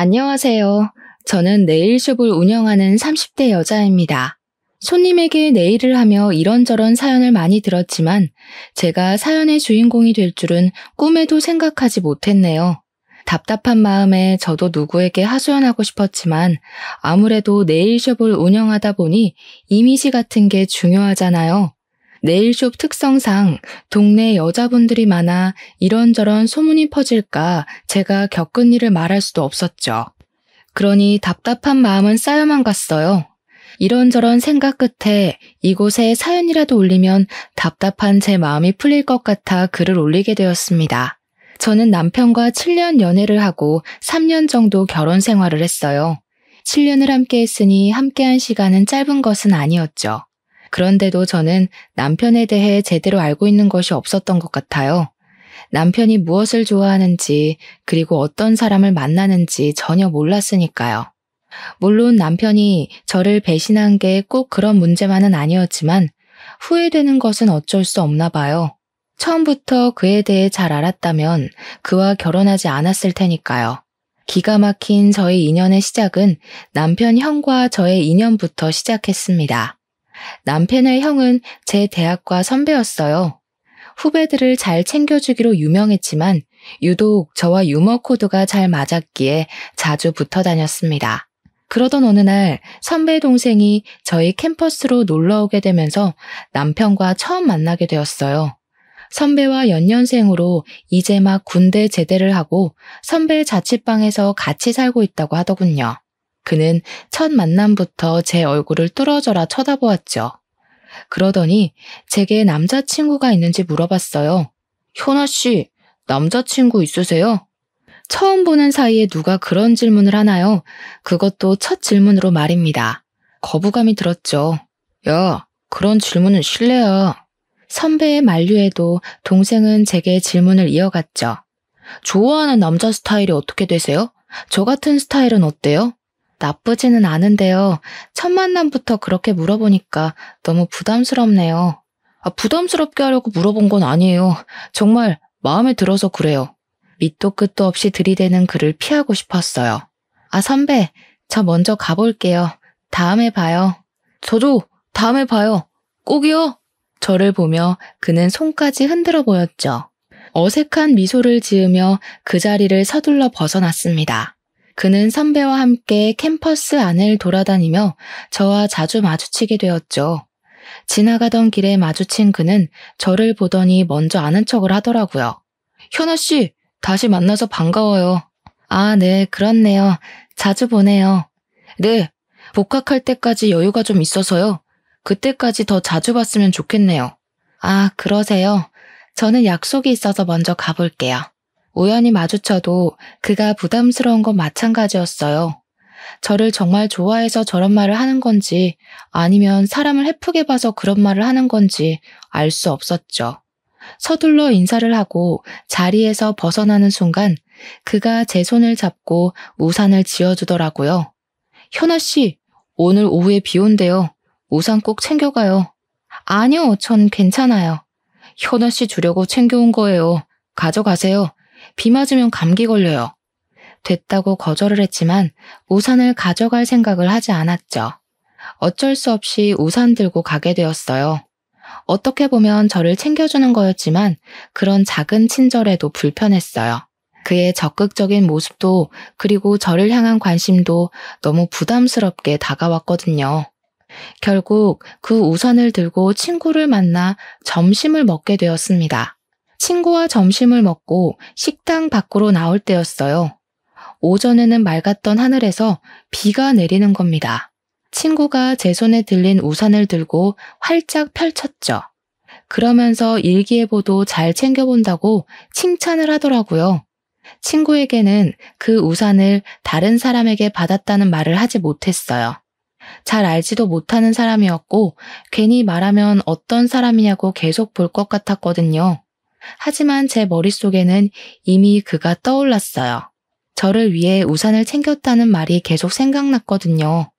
안녕하세요. 저는 네일숍을 운영하는 30대 여자입니다. 손님에게 네일을 하며 이런저런 사연을 많이 들었지만 제가 사연의 주인공이 될 줄은 꿈에도 생각하지 못했네요. 답답한 마음에 저도 누구에게 하소연하고 싶었지만 아무래도 네일숍을 운영하다 보니 이미지 같은 게 중요하잖아요. 네일숍 특성상 동네 여자분들이 많아 이런저런 소문이 퍼질까 제가 겪은 일을 말할 수도 없었죠. 그러니 답답한 마음은 쌓여만 갔어요. 이런저런 생각 끝에 이곳에 사연이라도 올리면 답답한 제 마음이 풀릴 것 같아 글을 올리게 되었습니다. 저는 남편과 7년 연애를 하고 3년 정도 결혼 생활을 했어요. 7년을 함께 했으니 함께한 시간은 짧은 것은 아니었죠. 그런데도 저는 남편에 대해 제대로 알고 있는 것이 없었던 것 같아요. 남편이 무엇을 좋아하는지 그리고 어떤 사람을 만나는지 전혀 몰랐으니까요. 물론 남편이 저를 배신한 게 꼭 그런 문제만은 아니었지만 후회되는 것은 어쩔 수 없나 봐요. 처음부터 그에 대해 잘 알았다면 그와 결혼하지 않았을 테니까요. 기가 막힌 저의 인연의 시작은 남편 형과 저의 인연부터 시작했습니다. 남편의 형은 제 대학과 선배였어요. 후배들을 잘 챙겨주기로 유명했지만 유독 저와 유머 코드가 잘 맞았기에 자주 붙어 다녔습니다. 그러던 어느 날 선배 동생이 저희 캠퍼스로 놀러 오게 되면서 남편과 처음 만나게 되었어요. 선배와 연년생으로 이제 막 군대 제대를 하고 선배 자취방에서 같이 살고 있다고 하더군요. 그는 첫 만남부터 제 얼굴을 뚫어져라 쳐다보았죠. 그러더니 제게 남자친구가 있는지 물어봤어요. 현아 씨, 남자친구 있으세요? 처음 보는 사이에 누가 그런 질문을 하나요? 그것도 첫 질문으로 말입니다. 거부감이 들었죠. 야, 그런 질문은 실례야. 선배의 만류에도 동생은 제게 질문을 이어갔죠. 좋아하는 남자 스타일이 어떻게 되세요? 저 같은 스타일은 어때요? 나쁘지는 않은데요. 첫 만남부터 그렇게 물어보니까 너무 부담스럽네요. 부담스럽게 하려고 물어본 건 아니에요. 정말 마음에 들어서 그래요. 밑도 끝도 없이 들이대는 그를 피하고 싶었어요. 선배, 저 먼저 가볼게요. 다음에 봐요. 저도 다음에 봐요. 꼭이요. 저를 보며 그는 손까지 흔들어 보였죠. 어색한 미소를 지으며 그 자리를 서둘러 벗어났습니다. 그는 선배와 함께 캠퍼스 안을 돌아다니며 저와 자주 마주치게 되었죠. 지나가던 길에 마주친 그는 저를 보더니 먼저 아는 척을 하더라고요. 현아 씨, 다시 만나서 반가워요. 네, 그렇네요. 자주 보네요. 네, 복학할 때까지 여유가 좀 있어서요. 그때까지 더 자주 봤으면 좋겠네요. 그러세요. 저는 약속이 있어서 먼저 가볼게요. 우연히 마주쳐도 그가 부담스러운 건 마찬가지였어요. 저를 정말 좋아해서 저런 말을 하는 건지 아니면 사람을 해프게 봐서 그런 말을 하는 건지 알 수 없었죠. 서둘러 인사를 하고 자리에서 벗어나는 순간 그가 제 손을 잡고 우산을 지어주더라고요. 현아 씨, 오늘 오후에 비 온대요. 우산 꼭 챙겨가요. 아니요, 전 괜찮아요. 현아 씨 주려고 챙겨온 거예요. 가져가세요. 비 맞으면 감기 걸려요. 됐다고 거절을 했지만 우산을 가져갈 생각을 하지 않았죠. 어쩔 수 없이 우산 들고 가게 되었어요. 어떻게 보면 저를 챙겨주는 거였지만 그런 작은 친절에도 불편했어요. 그의 적극적인 모습도 그리고 저를 향한 관심도 너무 부담스럽게 다가왔거든요. 결국 그 우산을 들고 친구를 만나 점심을 먹게 되었습니다. 친구와 점심을 먹고 식당 밖으로 나올 때였어요. 오전에는 맑았던 하늘에서 비가 내리는 겁니다. 친구가 제 손에 들린 우산을 들고 활짝 펼쳤죠. 그러면서 일기예보도 잘 챙겨본다고 칭찬을 하더라고요. 친구에게는 그 우산을 다른 사람에게 받았다는 말을 하지 못했어요. 잘 알지도 못하는 사람이었고 괜히 말하면 어떤 사람이냐고 계속 볼 것 같았거든요. 하지만 제 머릿속에는 이미 그가 떠올랐어요. 저를 위해 우산을 챙겼다는 말이 계속 생각났거든요.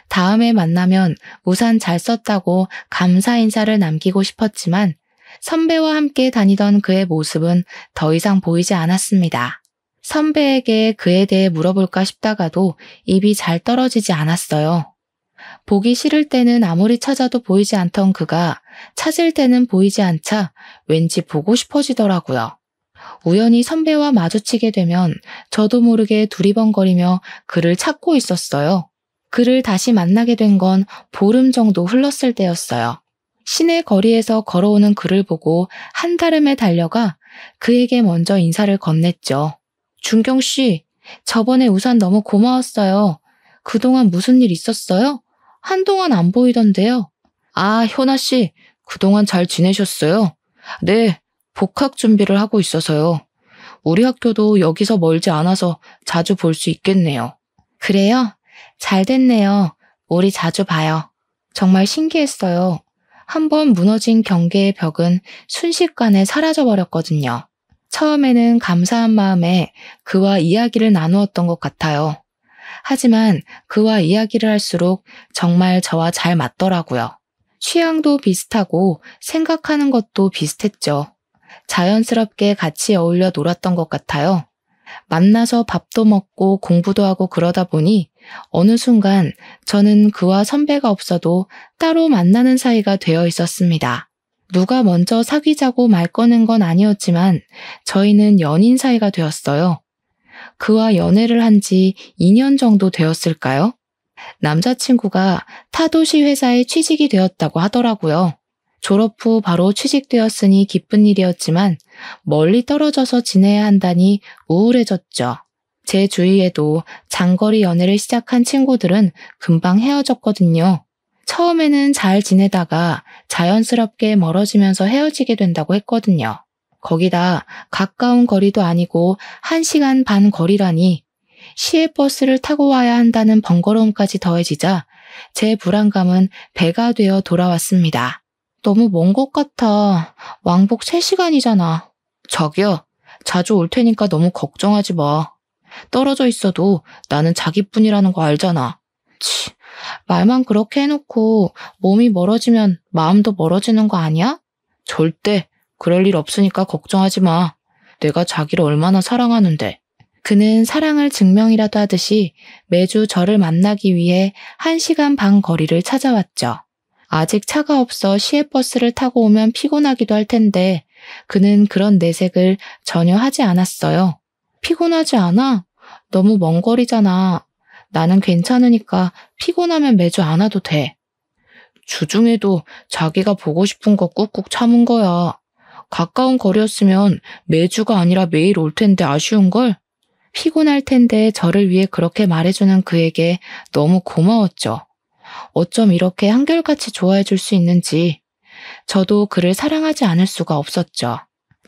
다음에 만나면 우산 잘 썼다고 감사 인사를 남기고 싶었지만 선배와 함께 다니던 그의 모습은 더 이상 보이지 않았습니다. 선배에게 그에 대해 물어볼까 싶다가도 입이 잘 떨어지지 않았어요. 보기 싫을 때는 아무리 찾아도 보이지 않던 그가 찾을 때는 보이지 않자 왠지 보고 싶어지더라고요. 우연히 선배와 마주치게 되면 저도 모르게 두리번거리며 그를 찾고 있었어요. 그를 다시 만나게 된 건 보름 정도 흘렀을 때였어요. 시내 거리에서 걸어오는 그를 보고 한달음에 달려가 그에게 먼저 인사를 건넸죠. 준경 씨, 저번에 우산 너무 고마웠어요. 그동안 무슨 일 있었어요? 한동안 안 보이던데요. 아, 효나 씨, 그동안 잘 지내셨어요? 네, 복학 준비를 하고 있어서요. 우리 학교도 여기서 멀지 않아서 자주 볼 수 있겠네요. 그래요? 잘 됐네요. 우리 자주 봐요. 정말 신기했어요. 한번 무너진 경계의 벽은 순식간에 사라져버렸거든요. 처음에는 감사한 마음에 그와 이야기를 나누었던 것 같아요. 하지만 그와 이야기를 할수록 정말 저와 잘 맞더라고요. 취향도 비슷하고 생각하는 것도 비슷했죠. 자연스럽게 같이 어울려 놀았던 것 같아요. 만나서 밥도 먹고 공부도 하고 그러다 보니 어느 순간 저는 그와 선배가 없어도 따로 만나는 사이가 되어 있었습니다. 누가 먼저 사귀자고 말 꺼낸 건 아니었지만 저희는 연인 사이가 되었어요. 그와 연애를 한 지 2년 정도 되었을까요? 남자친구가 타도시 회사에 취직이 되었다고 하더라고요. 졸업 후 바로 취직되었으니 기쁜 일이었지만 멀리 떨어져서 지내야 한다니 우울해졌죠. 제 주위에도 장거리 연애를 시작한 친구들은 금방 헤어졌거든요. 처음에는 잘 지내다가 자연스럽게 멀어지면서 헤어지게 된다고 했거든요. 거기다 가까운 거리도 아니고 1시간 반 거리라니 시외버스를 타고 와야 한다는 번거로움까지 더해지자 제 불안감은 배가 되어 돌아왔습니다. 너무 먼 것 같아. 왕복 3시간이잖아. 자기야, 자주 올 테니까 너무 걱정하지 마. 떨어져 있어도 나는 자기뿐이라는 거 알잖아. 치, 말만 그렇게 해놓고 몸이 멀어지면 마음도 멀어지는 거 아니야? 절대 그럴 일 없으니까 걱정하지 마. 내가 자기를 얼마나 사랑하는데. 그는 사랑을 증명이라도 하듯이 매주 저를 만나기 위해 1시간 반 거리를 찾아왔죠. 아직 차가 없어 시외버스를 타고 오면 피곤하기도 할 텐데 그는 그런 내색을 전혀 하지 않았어요. 피곤하지 않아? 너무 먼 거리잖아. 나는 괜찮으니까 피곤하면 매주 안 와도 돼. 주중에도 자기가 보고 싶은 거 꾹꾹 참은 거야. 가까운 거리였으면 매주가 아니라 매일 올 텐데 아쉬운걸? 피곤할 텐데 저를 위해 그렇게 말해주는 그에게 너무 고마웠죠. 어쩜 이렇게 한결같이 좋아해 줄 수 있는지 저도 그를 사랑하지 않을 수가 없었죠.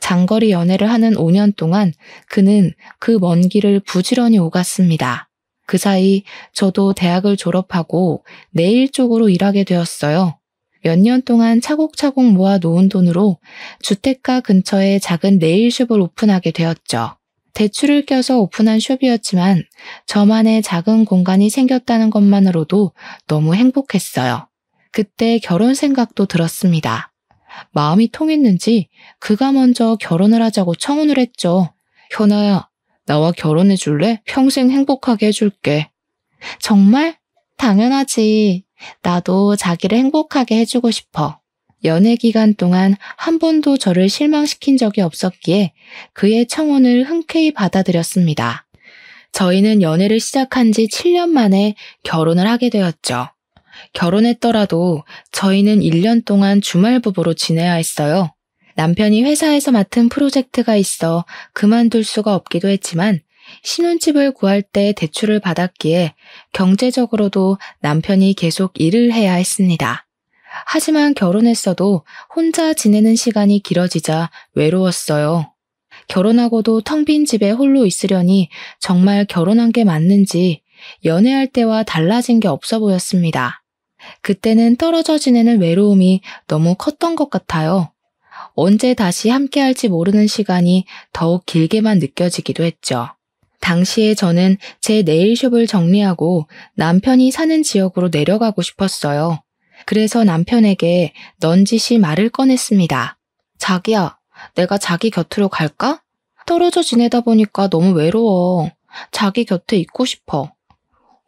장거리 연애를 하는 5년 동안 그는 그 먼 길을 부지런히 오갔습니다. 그 사이 저도 대학을 졸업하고 네일 쪽으로 일하게 되었어요. 몇 년 동안 차곡차곡 모아 놓은 돈으로 주택가 근처에 작은 네일숍을 오픈하게 되었죠. 대출을 껴서 오픈한 숍이었지만 저만의 작은 공간이 생겼다는 것만으로도 너무 행복했어요. 그때 결혼 생각도 들었습니다. 마음이 통했는지 그가 먼저 결혼을 하자고 청혼을 했죠. 현아야, 나와 결혼해 줄래? 평생 행복하게 해줄게. 정말? 당연하지. 나도 자기를 행복하게 해주고 싶어. 연애 기간 동안 한 번도 저를 실망시킨 적이 없었기에 그의 청혼을 흔쾌히 받아들였습니다. 저희는 연애를 시작한 지 7년 만에 결혼을 하게 되었죠. 결혼했더라도 저희는 1년 동안 주말 부부로 지내야 했어요. 남편이 회사에서 맡은 프로젝트가 있어 그만둘 수가 없기도 했지만 신혼집을 구할 때 대출을 받았기에 경제적으로도 남편이 계속 일을 해야 했습니다. 하지만 결혼했어도 혼자 지내는 시간이 길어지자 외로웠어요. 결혼하고도 텅 빈 집에 홀로 있으려니 정말 결혼한 게 맞는지 연애할 때와 달라진 게 없어 보였습니다. 그때는 떨어져 지내는 외로움이 너무 컸던 것 같아요. 언제 다시 함께할지 모르는 시간이 더욱 길게만 느껴지기도 했죠. 당시에 저는 제 네일숍을 정리하고 남편이 사는 지역으로 내려가고 싶었어요. 그래서 남편에게 넌지시 말을 꺼냈습니다. 자기야, 내가 자기 곁으로 갈까? 떨어져 지내다 보니까 너무 외로워. 자기 곁에 있고 싶어.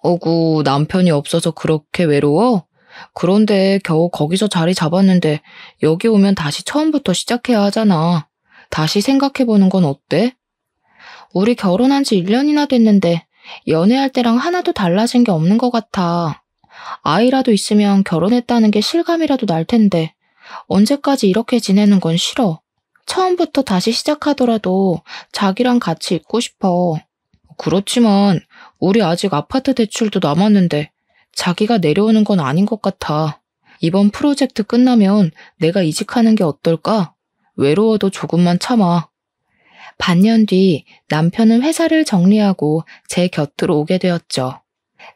어구, 남편이 없어서 그렇게 외로워? 그런데 겨우 거기서 자리 잡았는데 여기 오면 다시 처음부터 시작해야 하잖아. 다시 생각해보는 건 어때? 우리 결혼한 지 1년이나 됐는데 연애할 때랑 하나도 달라진 게 없는 것 같아. 아이라도 있으면 결혼했다는 게 실감이라도 날 텐데 언제까지 이렇게 지내는 건 싫어. 처음부터 다시 시작하더라도 자기랑 같이 있고 싶어. 그렇지만 우리 아직 아파트 대출도 남았는데 자기가 내려오는 건 아닌 것 같아. 이번 프로젝트 끝나면 내가 이직하는 게 어떨까? 외로워도 조금만 참아. 반년 뒤 남편은 회사를 정리하고 제 곁으로 오게 되었죠.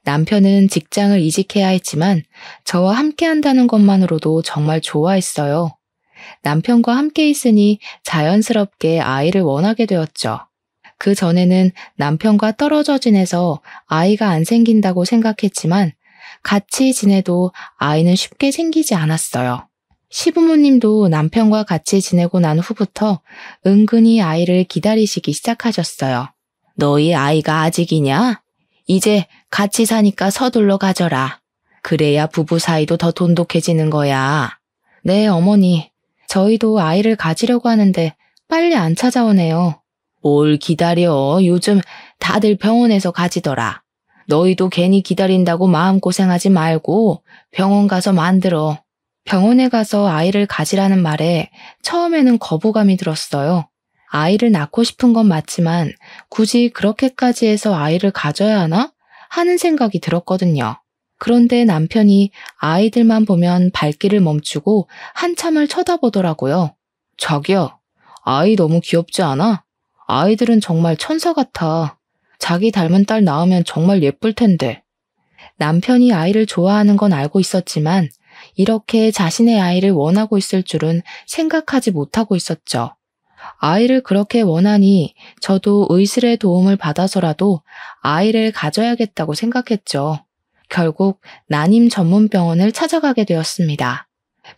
남편은 직장을 이직해야 했지만 저와 함께 한다는 것만으로도 정말 좋아했어요. 남편과 함께 있으니 자연스럽게 아이를 원하게 되었죠. 그 전에는 남편과 떨어져 지내서 아이가 안 생긴다고 생각했지만 같이 지내도 아이는 쉽게 생기지 않았어요. 시부모님도 남편과 같이 지내고 난 후부터 은근히 아이를 기다리시기 시작하셨어요. 너희 아이가 아직이냐? 이제 같이 사니까 서둘러 가져라. 그래야 부부 사이도 더 돈독해지는 거야. 네, 어머니. 저희도 아이를 가지려고 하는데 빨리 안 찾아오네요. 뭘 기다려. 요즘 다들 병원에서 가지더라. 너희도 괜히 기다린다고 마음고생하지 말고 병원 가서 만들어. 병원에 가서 아이를 가지라는 말에 처음에는 거부감이 들었어요. 아이를 낳고 싶은 건 맞지만 굳이 그렇게까지 해서 아이를 가져야 하나? 하는 생각이 들었거든요. 그런데 남편이 아이들만 보면 발길을 멈추고 한참을 쳐다보더라고요. 자기야, 아이 너무 귀엽지 않아? 아이들은 정말 천사 같아. 자기 닮은 딸 낳으면 정말 예쁠 텐데. 남편이 아이를 좋아하는 건 알고 있었지만 이렇게 자신의 아이를 원하고 있을 줄은 생각하지 못하고 있었죠. 아이를 그렇게 원하니 저도 의술의 도움을 받아서라도 아이를 가져야겠다고 생각했죠. 결국 난임 전문 병원을 찾아가게 되었습니다.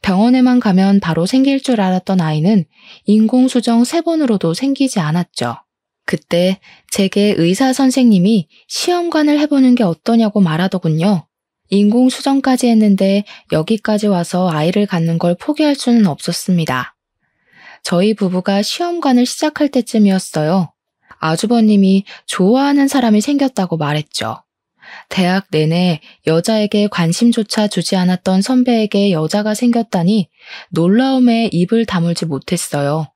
병원에만 가면 바로 생길 줄 알았던 아이는 인공수정 3번으로도 생기지 않았죠. 그때 제게 의사 선생님이 시험관을 해보는 게 어떠냐고 말하더군요. 인공수정까지 했는데 여기까지 와서 아이를 갖는 걸 포기할 수는 없었습니다. 저희 부부가 시험관을 시작할 때쯤이었어요. 아주버님이 좋아하는 사람이 생겼다고 말했죠. 대학 내내 여자에게 관심조차 주지 않았던 선배에게 여자가 생겼다니 놀라움에 입을 다물지 못했어요.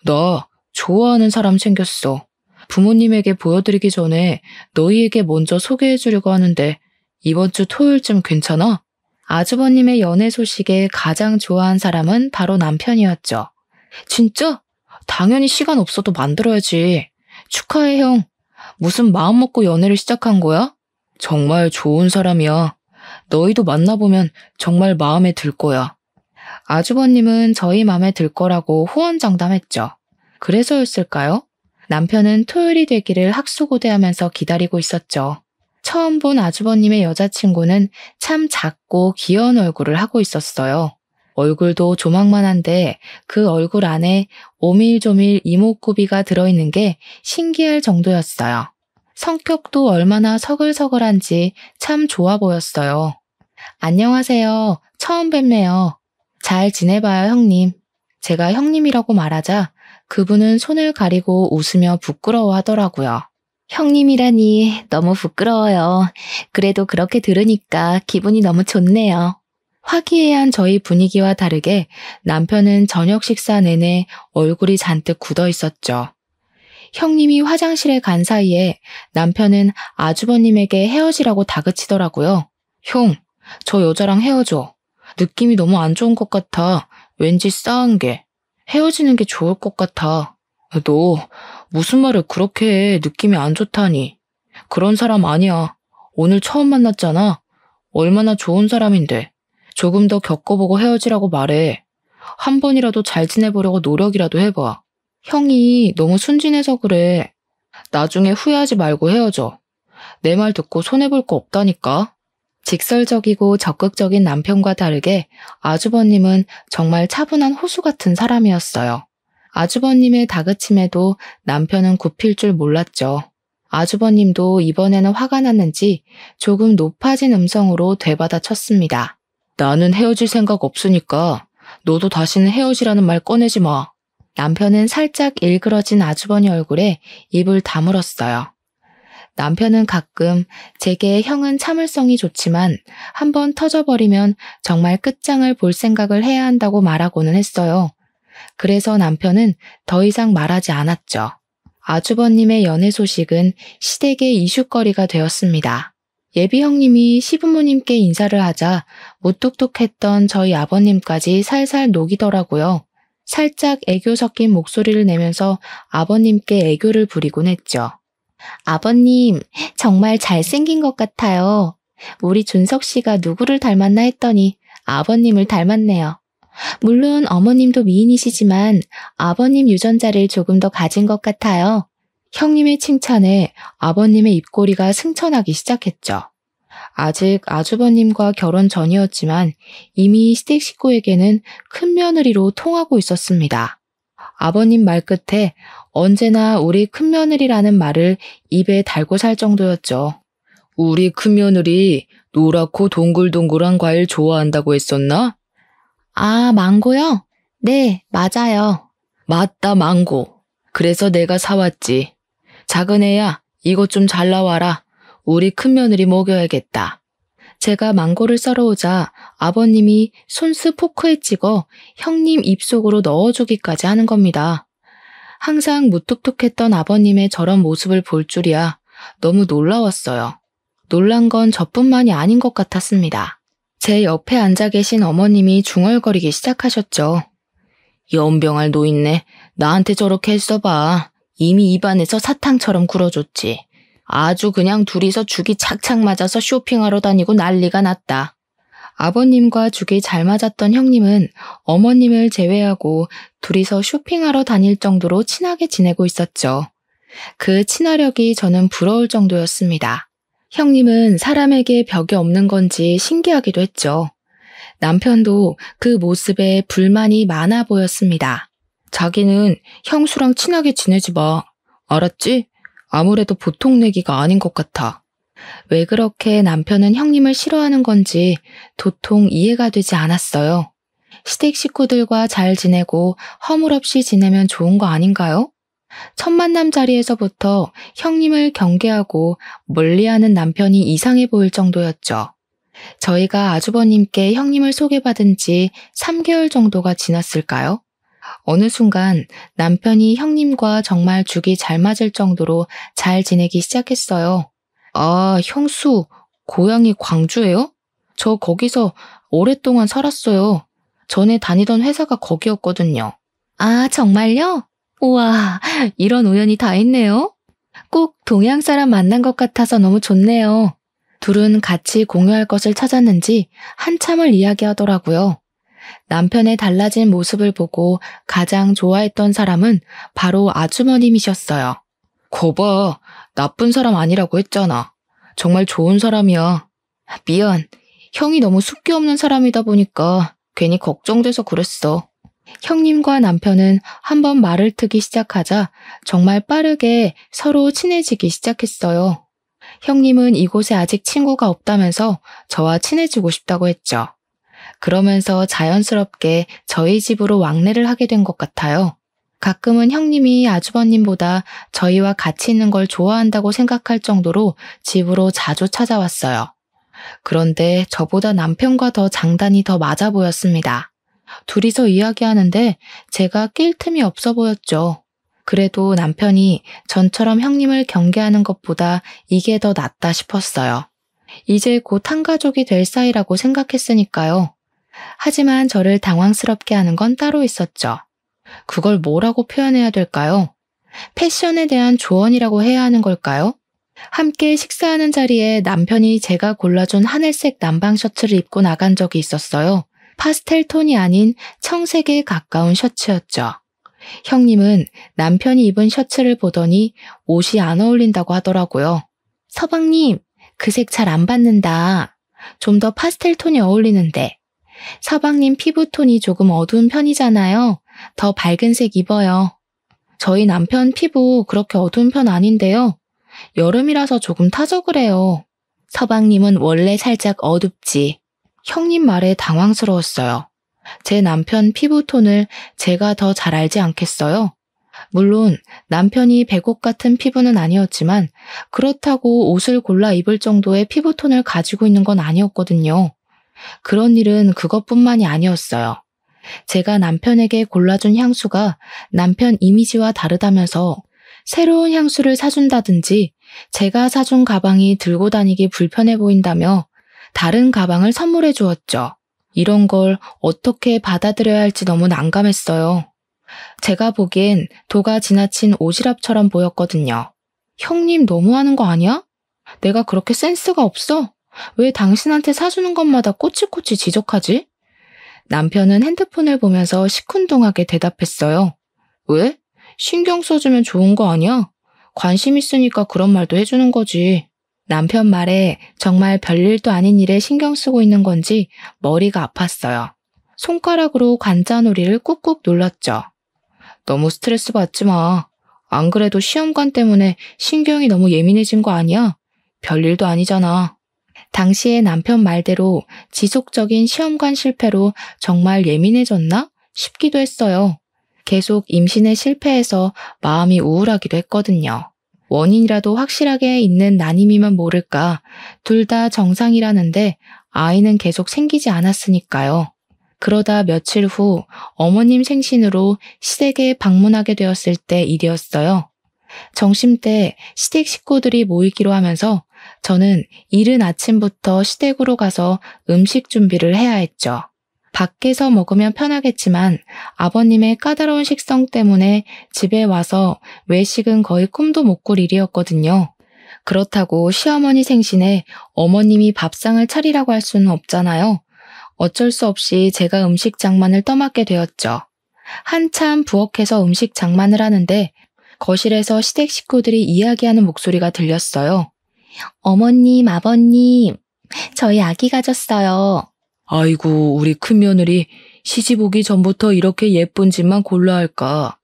나 좋아하는 사람 생겼어. 부모님에게 보여드리기 전에 너희에게 먼저 소개해주려고 하는데 이번 주 토요일쯤 괜찮아? 아주버님의 연애 소식에 가장 좋아한 사람은 바로 남편이었죠. 진짜? 당연히 시간 없어도 만들어야지. 축하해, 형. 무슨 마음 먹고 연애를 시작한 거야? 정말 좋은 사람이야. 너희도 만나보면 정말 마음에 들 거야. 아주버님은 저희 마음에 들 거라고 호언장담했죠. 그래서였을까요? 남편은 토요일이 되기를 학수고대하면서 기다리고 있었죠. 처음 본 아주버님의 여자친구는 참 작고 귀여운 얼굴을 하고 있었어요. 얼굴도 조망만한데 그 얼굴 안에 오밀조밀 이목구비가 들어있는 게 신기할 정도였어요. 성격도 얼마나 서글서글한지 참 좋아 보였어요. 안녕하세요. 처음 뵙네요. 잘 지내봐요, 형님. 제가 형님이라고 말하자 그분은 손을 가리고 웃으며 부끄러워하더라고요. 형님이라니 너무 부끄러워요. 그래도 그렇게 들으니까 기분이 너무 좋네요. 화기애애한 저희 분위기와 다르게 남편은 저녁 식사 내내 얼굴이 잔뜩 굳어 있었죠. 형님이 화장실에 간 사이에 남편은 아주버님에게 헤어지라고 다그치더라고요. 형, 저 여자랑 헤어져. 느낌이 너무 안 좋은 것 같아. 왠지 싸한 게. 헤어지는 게 좋을 것 같아. 너 무슨 말을 그렇게 해. 느낌이 안 좋다니. 그런 사람 아니야. 오늘 처음 만났잖아. 얼마나 좋은 사람인데. 조금 더 겪어보고 헤어지라고 말해. 한 번이라도 잘 지내보려고 노력이라도 해봐. 형이 너무 순진해서 그래. 나중에 후회하지 말고 헤어져. 내 말 듣고 손해볼 거 없다니까. 직설적이고 적극적인 남편과 다르게 아주버님은 정말 차분한 호수 같은 사람이었어요. 아주버님의 다그침에도 남편은 굽힐 줄 몰랐죠. 아주버님도 이번에는 화가 났는지 조금 높아진 음성으로 되받아쳤습니다. 나는 헤어질 생각 없으니까 너도 다시는 헤어지라는 말 꺼내지 마. 남편은 살짝 일그러진 아주버니 얼굴에 입을 다물었어요. 남편은 가끔 제게 형은 참을성이 좋지만 한번 터져버리면 정말 끝장을 볼 생각을 해야 한다고 말하고는 했어요. 그래서 남편은 더 이상 말하지 않았죠. 아주버님의 연애 소식은 시댁의 이슈거리가 되었습니다. 예비 형님이 시부모님께 인사를 하자 무뚝뚝했던 저희 아버님까지 살살 녹이더라고요. 살짝 애교 섞인 목소리를 내면서 아버님께 애교를 부리곤 했죠. 아버님, 정말 잘생긴 것 같아요. 우리 준석 씨가 누구를 닮았나 했더니 아버님을 닮았네요. 물론 어머님도 미인이시지만 아버님 유전자를 조금 더 가진 것 같아요. 형님의 칭찬에 아버님의 입꼬리가 승천하기 시작했죠. 아직 아주버님과 결혼 전이었지만 이미 시댁 식구에게는 큰 며느리로 통하고 있었습니다. 아버님 말끝에 언제나 우리 큰며느리라는 말을 입에 달고 살 정도였죠. 우리 큰며느리 노랗고 동글동글한 과일 좋아한다고 했었나? 아, 망고요? 네, 맞아요. 맞다, 망고. 그래서 내가 사왔지. 작은 애야, 이것 좀 잘라와라. 우리 큰며느리 먹여야겠다. 제가 망고를 썰어오자 아버님이 손수 포크에 찍어 형님 입속으로 넣어주기까지 하는 겁니다. 항상 무뚝뚝했던 아버님의 저런 모습을 볼 줄이야 너무 놀라웠어요. 놀란 건 저뿐만이 아닌 것 같았습니다. 제 옆에 앉아 계신 어머님이 중얼거리기 시작하셨죠. 연병할 노인네, 나한테 저렇게 했어봐. 이미 입안에서 사탕처럼 굴어줬지. 아주 그냥 둘이서 죽이 착착 맞아서 쇼핑하러 다니고 난리가 났다. 아버님과 죽이 잘 맞았던 형님은 어머님을 제외하고 둘이서 쇼핑하러 다닐 정도로 친하게 지내고 있었죠. 그 친화력이 저는 부러울 정도였습니다. 형님은 사람에게 벽이 없는 건지 신기하기도 했죠. 남편도 그 모습에 불만이 많아 보였습니다. 자기는 형수랑 친하게 지내지 마. 알았지? 아무래도 보통 내기가 아닌 것 같아. 왜 그렇게 남편은 형님을 싫어하는 건지 도통 이해가 되지 않았어요. 시댁 식구들과 잘 지내고 허물없이 지내면 좋은 거 아닌가요? 첫 만남 자리에서부터 형님을 경계하고 멀리하는 남편이 이상해 보일 정도였죠. 저희가 아주버님께 형님을 소개받은 지 3개월 정도가 지났을까요? 어느 순간 남편이 형님과 정말 죽이 잘 맞을 정도로 잘 지내기 시작했어요. 아, 형수, 고향이 광주예요? 저 거기서 오랫동안 살았어요. 전에 다니던 회사가 거기였거든요. 아, 정말요? 우와, 이런 우연이 다 있네요. 꼭 동양 사람 만난 것 같아서 너무 좋네요. 둘은 같이 공유할 것을 찾았는지 한참을 이야기하더라고요. 남편의 달라진 모습을 보고 가장 좋아했던 사람은 바로 아주머님이셨어요. 거봐, 나쁜 사람 아니라고 했잖아. 정말 좋은 사람이야. 미안, 형이 너무 숫기 없는 사람이다 보니까 괜히 걱정돼서 그랬어. 형님과 남편은 한번 말을 트기 시작하자 정말 빠르게 서로 친해지기 시작했어요. 형님은 이곳에 아직 친구가 없다면서 저와 친해지고 싶다고 했죠. 그러면서 자연스럽게 저희 집으로 왕래를 하게 된 것 같아요. 가끔은 형님이 아주버님보다 저희와 같이 있는 걸 좋아한다고 생각할 정도로 집으로 자주 찾아왔어요. 그런데 저보다 남편과 더 장단이 더 맞아 보였습니다. 둘이서 이야기하는데 제가 낄 틈이 없어 보였죠. 그래도 남편이 전처럼 형님을 경계하는 것보다 이게 더 낫다 싶었어요. 이제 곧 한 가족이 될 사이라고 생각했으니까요. 하지만 저를 당황스럽게 하는 건 따로 있었죠. 그걸 뭐라고 표현해야 될까요? 패션에 대한 조언이라고 해야 하는 걸까요? 함께 식사하는 자리에 남편이 제가 골라준 하늘색 남방 셔츠를 입고 나간 적이 있었어요. 파스텔 톤이 아닌 청색에 가까운 셔츠였죠. 형님은 남편이 입은 셔츠를 보더니 옷이 안 어울린다고 하더라고요. 서방님, 그 색 잘 안 받는다. 좀 더 파스텔 톤이 어울리는데. 서방님 피부톤이 조금 어두운 편이잖아요. 더 밝은 색 입어요. 저희 남편 피부 그렇게 어두운 편 아닌데요. 여름이라서 조금 타서 그래요. 서방님은 원래 살짝 어둡지. 형님 말에 당황스러웠어요. 제 남편 피부톤을 제가 더 잘 알지 않겠어요? 물론 남편이 백옥 같은 피부는 아니었지만 그렇다고 옷을 골라 입을 정도의 피부톤을 가지고 있는 건 아니었거든요. 그런 일은 그것뿐만이 아니었어요. 제가 남편에게 골라준 향수가 남편 이미지와 다르다면서 새로운 향수를 사준다든지 제가 사준 가방이 들고 다니기 불편해 보인다며 다른 가방을 선물해 주었죠. 이런 걸 어떻게 받아들여야 할지 너무 난감했어요. 제가 보기엔 도가 지나친 오지랖처럼 보였거든요. 형님 너무하는 거 아니야? 내가 그렇게 센스가 없어? 왜 당신한테 사주는 것마다 꼬치꼬치 지적하지? 남편은 핸드폰을 보면서 시큰둥하게 대답했어요. 왜? 신경 써주면 좋은 거 아니야? 관심 있으니까 그런 말도 해주는 거지. 남편 말에 정말 별일도 아닌 일에 신경 쓰고 있는 건지 머리가 아팠어요. 손가락으로 관자놀이를 꾹꾹 눌렀죠. 너무 스트레스 받지 마. 안 그래도 시험관 때문에 신경이 너무 예민해진 거 아니야? 별일도 아니잖아. 당시에 남편 말대로 지속적인 시험관 실패로 정말 예민해졌나 싶기도 했어요. 계속 임신에 실패해서 마음이 우울하기도 했거든요. 원인이라도 확실하게 있는 난임이면 모를까 둘 다 정상이라는데 아이는 계속 생기지 않았으니까요. 그러다 며칠 후 어머님 생신으로 시댁에 방문하게 되었을 때 일이었어요. 점심때 시댁 식구들이 모이기로 하면서 저는 이른 아침부터 시댁으로 가서 음식 준비를 해야 했죠. 밖에서 먹으면 편하겠지만 아버님의 까다로운 식성 때문에 집에 와서 외식은 거의 꿈도 못 꿀 일이었거든요. 그렇다고 시어머니 생신에 어머님이 밥상을 차리라고 할 수는 없잖아요. 어쩔 수 없이 제가 음식 장만을 떠맡게 되었죠. 한참 부엌에서 음식 장만을 하는데 거실에서 시댁 식구들이 이야기하는 목소리가 들렸어요. 어머님, 아버님, 저희 아기 가졌어요. 아이고, 우리 큰며느리 시집 오기 전부터 이렇게 예쁜 집만 골라 할까.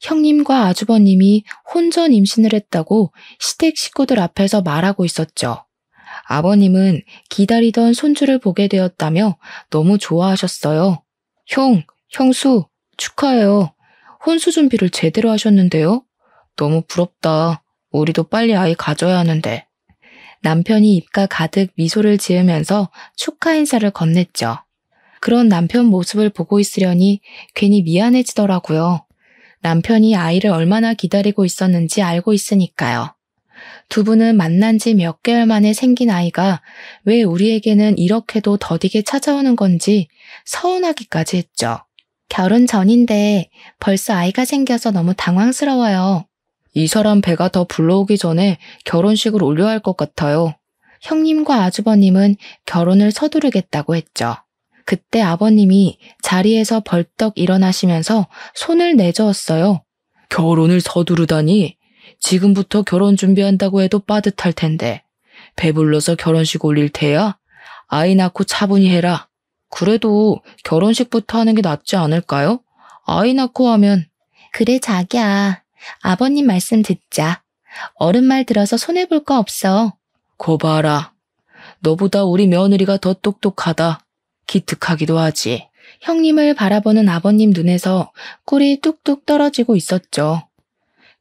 형님과 아주버님이 혼전 임신을 했다고 시댁 식구들 앞에서 말하고 있었죠. 아버님은 기다리던 손주를 보게 되었다며 너무 좋아하셨어요. 형수, 축하해요. 혼수 준비를 제대로 하셨는데요? 너무 부럽다. 우리도 빨리 아이 가져야 하는데. 남편이 입가 가득 미소를 지으면서 축하 인사를 건넸죠. 그런 남편 모습을 보고 있으려니 괜히 미안해지더라고요. 남편이 아이를 얼마나 기다리고 있었는지 알고 있으니까요. 두 분은 만난 지 몇 개월 만에 생긴 아이가 왜 우리에게는 이렇게도 더디게 찾아오는 건지 서운하기까지 했죠. 결혼 전인데 벌써 아이가 생겨서 너무 당황스러워요. 이 사람 배가 더 불러오기 전에 결혼식을 올려야 할 것 같아요. 형님과 아주버님은 결혼을 서두르겠다고 했죠. 그때 아버님이 자리에서 벌떡 일어나시면서 손을 내저었어요. 결혼을 서두르다니? 지금부터 결혼 준비한다고 해도 빠듯할 텐데. 배불러서 결혼식 올릴 테야? 아이 낳고 차분히 해라. 그래도 결혼식부터 하는 게 낫지 않을까요? 아이 낳고 하면. 그래 자기야. 아버님 말씀 듣자. 어른 말 들어서 손해볼 거 없어. 거 봐라. 너보다 우리 며느리가 더 똑똑하다. 기특하기도 하지. 형님을 바라보는 아버님 눈에서 꿀이 뚝뚝 떨어지고 있었죠.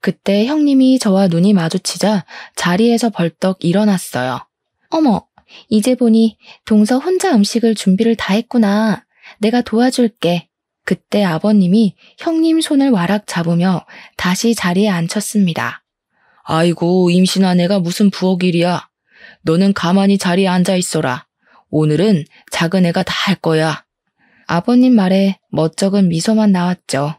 그때 형님이 저와 눈이 마주치자 자리에서 벌떡 일어났어요. 어머, 이제 보니 동서 혼자 음식을 준비를 다 했구나. 내가 도와줄게. 그때 아버님이 형님 손을 와락 잡으며 다시 자리에 앉혔습니다. 아이고, 임신한 애가 무슨 부엌일이야. 너는 가만히 자리에 앉아 있어라. 오늘은 작은 애가 다 할 거야. 아버님 말에 멋쩍은 미소만 나왔죠.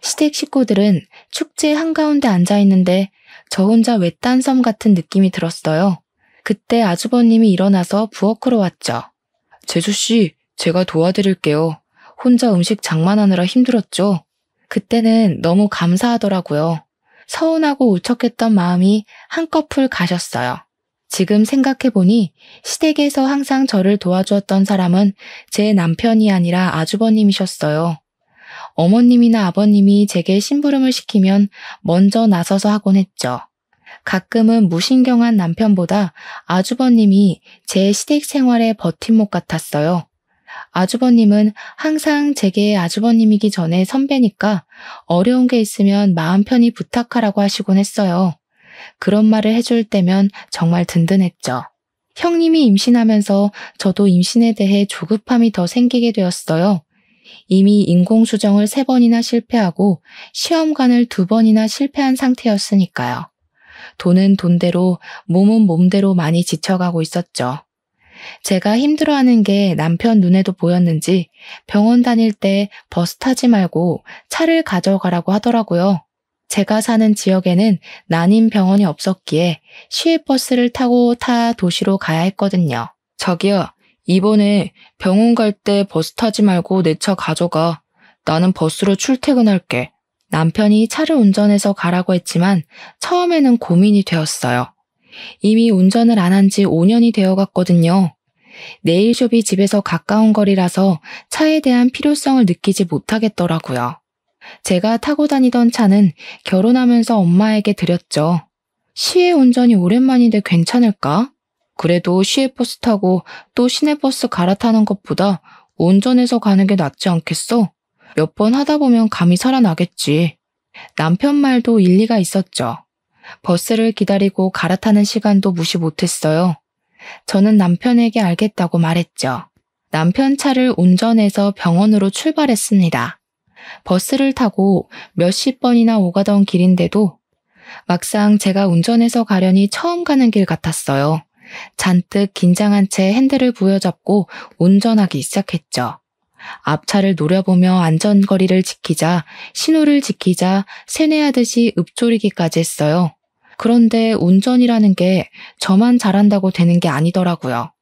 시댁 식구들은 축제 한가운데 앉아있는데 저 혼자 외딴 섬 같은 느낌이 들었어요. 그때 아주버님이 일어나서 부엌으로 왔죠. 재수씨, 제가 도와드릴게요. 혼자 음식 장만하느라 힘들었죠? 그때는 너무 감사하더라고요. 서운하고 울적했던 마음이 한꺼풀 가셨어요. 지금 생각해보니 시댁에서 항상 저를 도와주었던 사람은 제 남편이 아니라 아주버님이셨어요. 어머님이나 아버님이 제게 심부름을 시키면 먼저 나서서 하곤 했죠. 가끔은 무신경한 남편보다 아주버님이 제 시댁 생활의 버팀목 같았어요. 아주버님은 항상 제게 아주버님이기 전에 선배니까 어려운 게 있으면 마음 편히 부탁하라고 하시곤 했어요. 그런 말을 해줄 때면 정말 든든했죠. 형님이 임신하면서 저도 임신에 대해 조급함이 더 생기게 되었어요. 이미 인공수정을 3번이나 실패하고 시험관을 2번이나 실패한 상태였으니까요. 돈은 돈대로, 몸은 몸대로 많이 지쳐가고 있었죠. 제가 힘들어하는 게 남편 눈에도 보였는지 병원 다닐 때 버스 타지 말고 차를 가져가라고 하더라고요. 제가 사는 지역에는 난임 병원이 없었기에 시외버스를 타고 타 도시로 가야 했거든요. 자기야, 이번에 병원 갈 때 버스 타지 말고 내 차 가져가. 나는 버스로 출퇴근할게. 남편이 차를 운전해서 가라고 했지만 처음에는 고민이 되었어요. 이미 운전을 안 한 지 5년이 되어갔거든요. 네일숍이 집에서 가까운 거리라서 차에 대한 필요성을 느끼지 못하겠더라고요. 제가 타고 다니던 차는 결혼하면서 엄마에게 드렸죠. 시외 운전이 오랜만인데 괜찮을까? 그래도 시외버스 타고 또 시내버스 갈아타는 것보다 운전해서 가는 게 낫지 않겠어? 몇 번 하다 보면 감이 살아나겠지. 남편 말도 일리가 있었죠. 버스를 기다리고 갈아타는 시간도 무시 못했어요. 저는 남편에게 알겠다고 말했죠. 남편 차를 운전해서 병원으로 출발했습니다. 버스를 타고 몇십 번이나 오가던 길인데도 막상 제가 운전해서 가려니 처음 가는 길 같았어요. 잔뜩 긴장한 채 핸들을 부여잡고 운전하기 시작했죠. 앞차를 노려보며 안전거리를 지키자, 신호를 지키자 세뇌하듯이 읊조리기까지 했어요. 그런데 운전이라는 게 저만 잘한다고 되는 게 아니더라고요.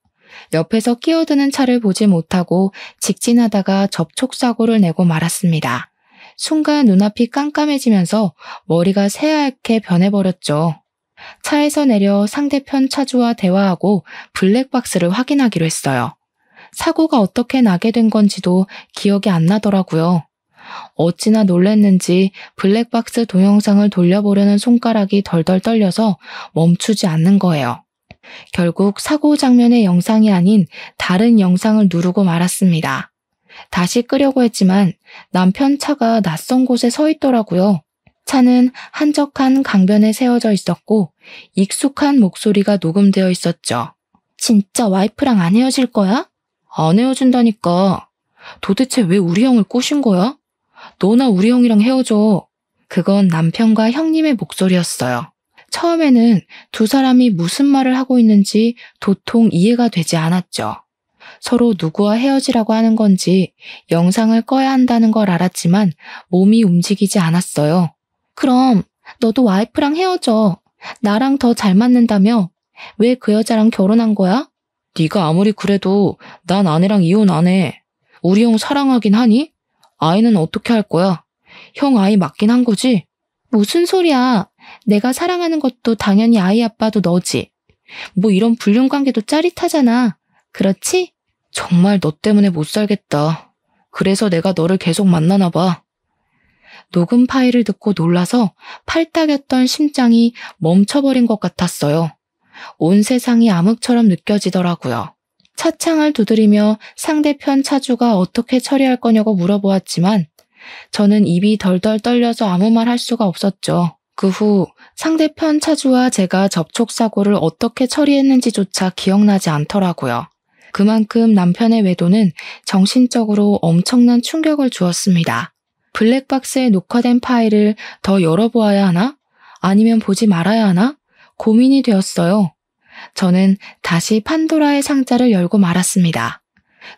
옆에서 끼어드는 차를 보지 못하고 직진하다가 접촉사고를 내고 말았습니다. 순간 눈앞이 깜깜해지면서 머리가 새하얗게 변해버렸죠. 차에서 내려 상대편 차주와 대화하고 블랙박스를 확인하기로 했어요. 사고가 어떻게 나게 된 건지도 기억이 안 나더라고요. 어찌나 놀랐는지 블랙박스 동영상을 돌려보려는 손가락이 덜덜 떨려서 멈추지 않는 거예요. 결국 사고 장면의 영상이 아닌 다른 영상을 누르고 말았습니다. 다시 끄려고 했지만 남편 차가 낯선 곳에 서 있더라고요. 차는 한적한 강변에 세워져 있었고 익숙한 목소리가 녹음되어 있었죠. 진짜 와이프랑 안 헤어질 거야? 안 헤어진다니까. 도대체 왜 우리 형을 꼬신 거야? 너나 우리 형이랑 헤어져. 그건 남편과 형님의 목소리였어요. 처음에는 두 사람이 무슨 말을 하고 있는지 도통 이해가 되지 않았죠. 서로 누구와 헤어지라고 하는 건지 영상을 꺼야 한다는 걸 알았지만 몸이 움직이지 않았어요. 그럼 너도 와이프랑 헤어져. 나랑 더 잘 맞는다며? 왜 그 여자랑 결혼한 거야? 네가 아무리 그래도 난 아내랑 이혼 안 해. 우리 형 사랑하긴 하니? 아이는 어떻게 할 거야? 형 아이 맞긴 한 거지? 무슨 소리야. 내가 사랑하는 것도 당연히 아이 아빠도 너지. 뭐 이런 불륜관계도 짜릿하잖아. 그렇지? 정말 너 때문에 못 살겠다. 그래서 내가 너를 계속 만나나 봐. 녹음 파일을 듣고 놀라서 팔딱였던 심장이 멈춰버린 것 같았어요. 온 세상이 암흑처럼 느껴지더라고요. 차창을 두드리며 상대편 차주가 어떻게 처리할 거냐고 물어보았지만 저는 입이 덜덜 떨려서 아무 말 할 수가 없었죠. 그 후 상대편 차주와 제가 접촉사고를 어떻게 처리했는지조차 기억나지 않더라고요. 그만큼 남편의 외도는 정신적으로 엄청난 충격을 주었습니다. 블랙박스에 녹화된 파일을 더 열어보아야 하나? 아니면 보지 말아야 하나? 고민이 되었어요. 저는 다시 판도라의 상자를 열고 말았습니다.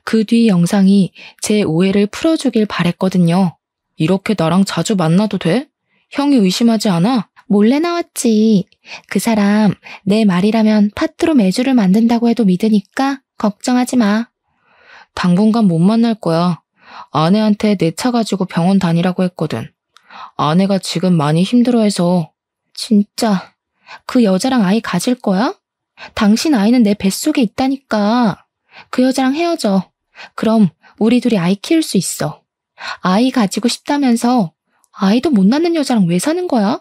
그 뒤 영상이 제 오해를 풀어주길 바랬거든요. 이렇게 나랑 자주 만나도 돼? 형이 의심하지 않아? 몰래 나왔지. 그 사람 내 말이라면 파트로 매주를 만든다고 해도 믿으니까 걱정하지 마. 당분간 못 만날 거야. 아내한테 내 차 가지고 병원 다니라고 했거든. 아내가 지금 많이 힘들어해서. 진짜 그 여자랑 아이 가질 거야? 당신 아이는 내 뱃속에 있다니까. 그 여자랑 헤어져. 그럼 우리 둘이 아이 키울 수 있어. 아이 가지고 싶다면서 아이도 못 낳는 여자랑 왜 사는 거야?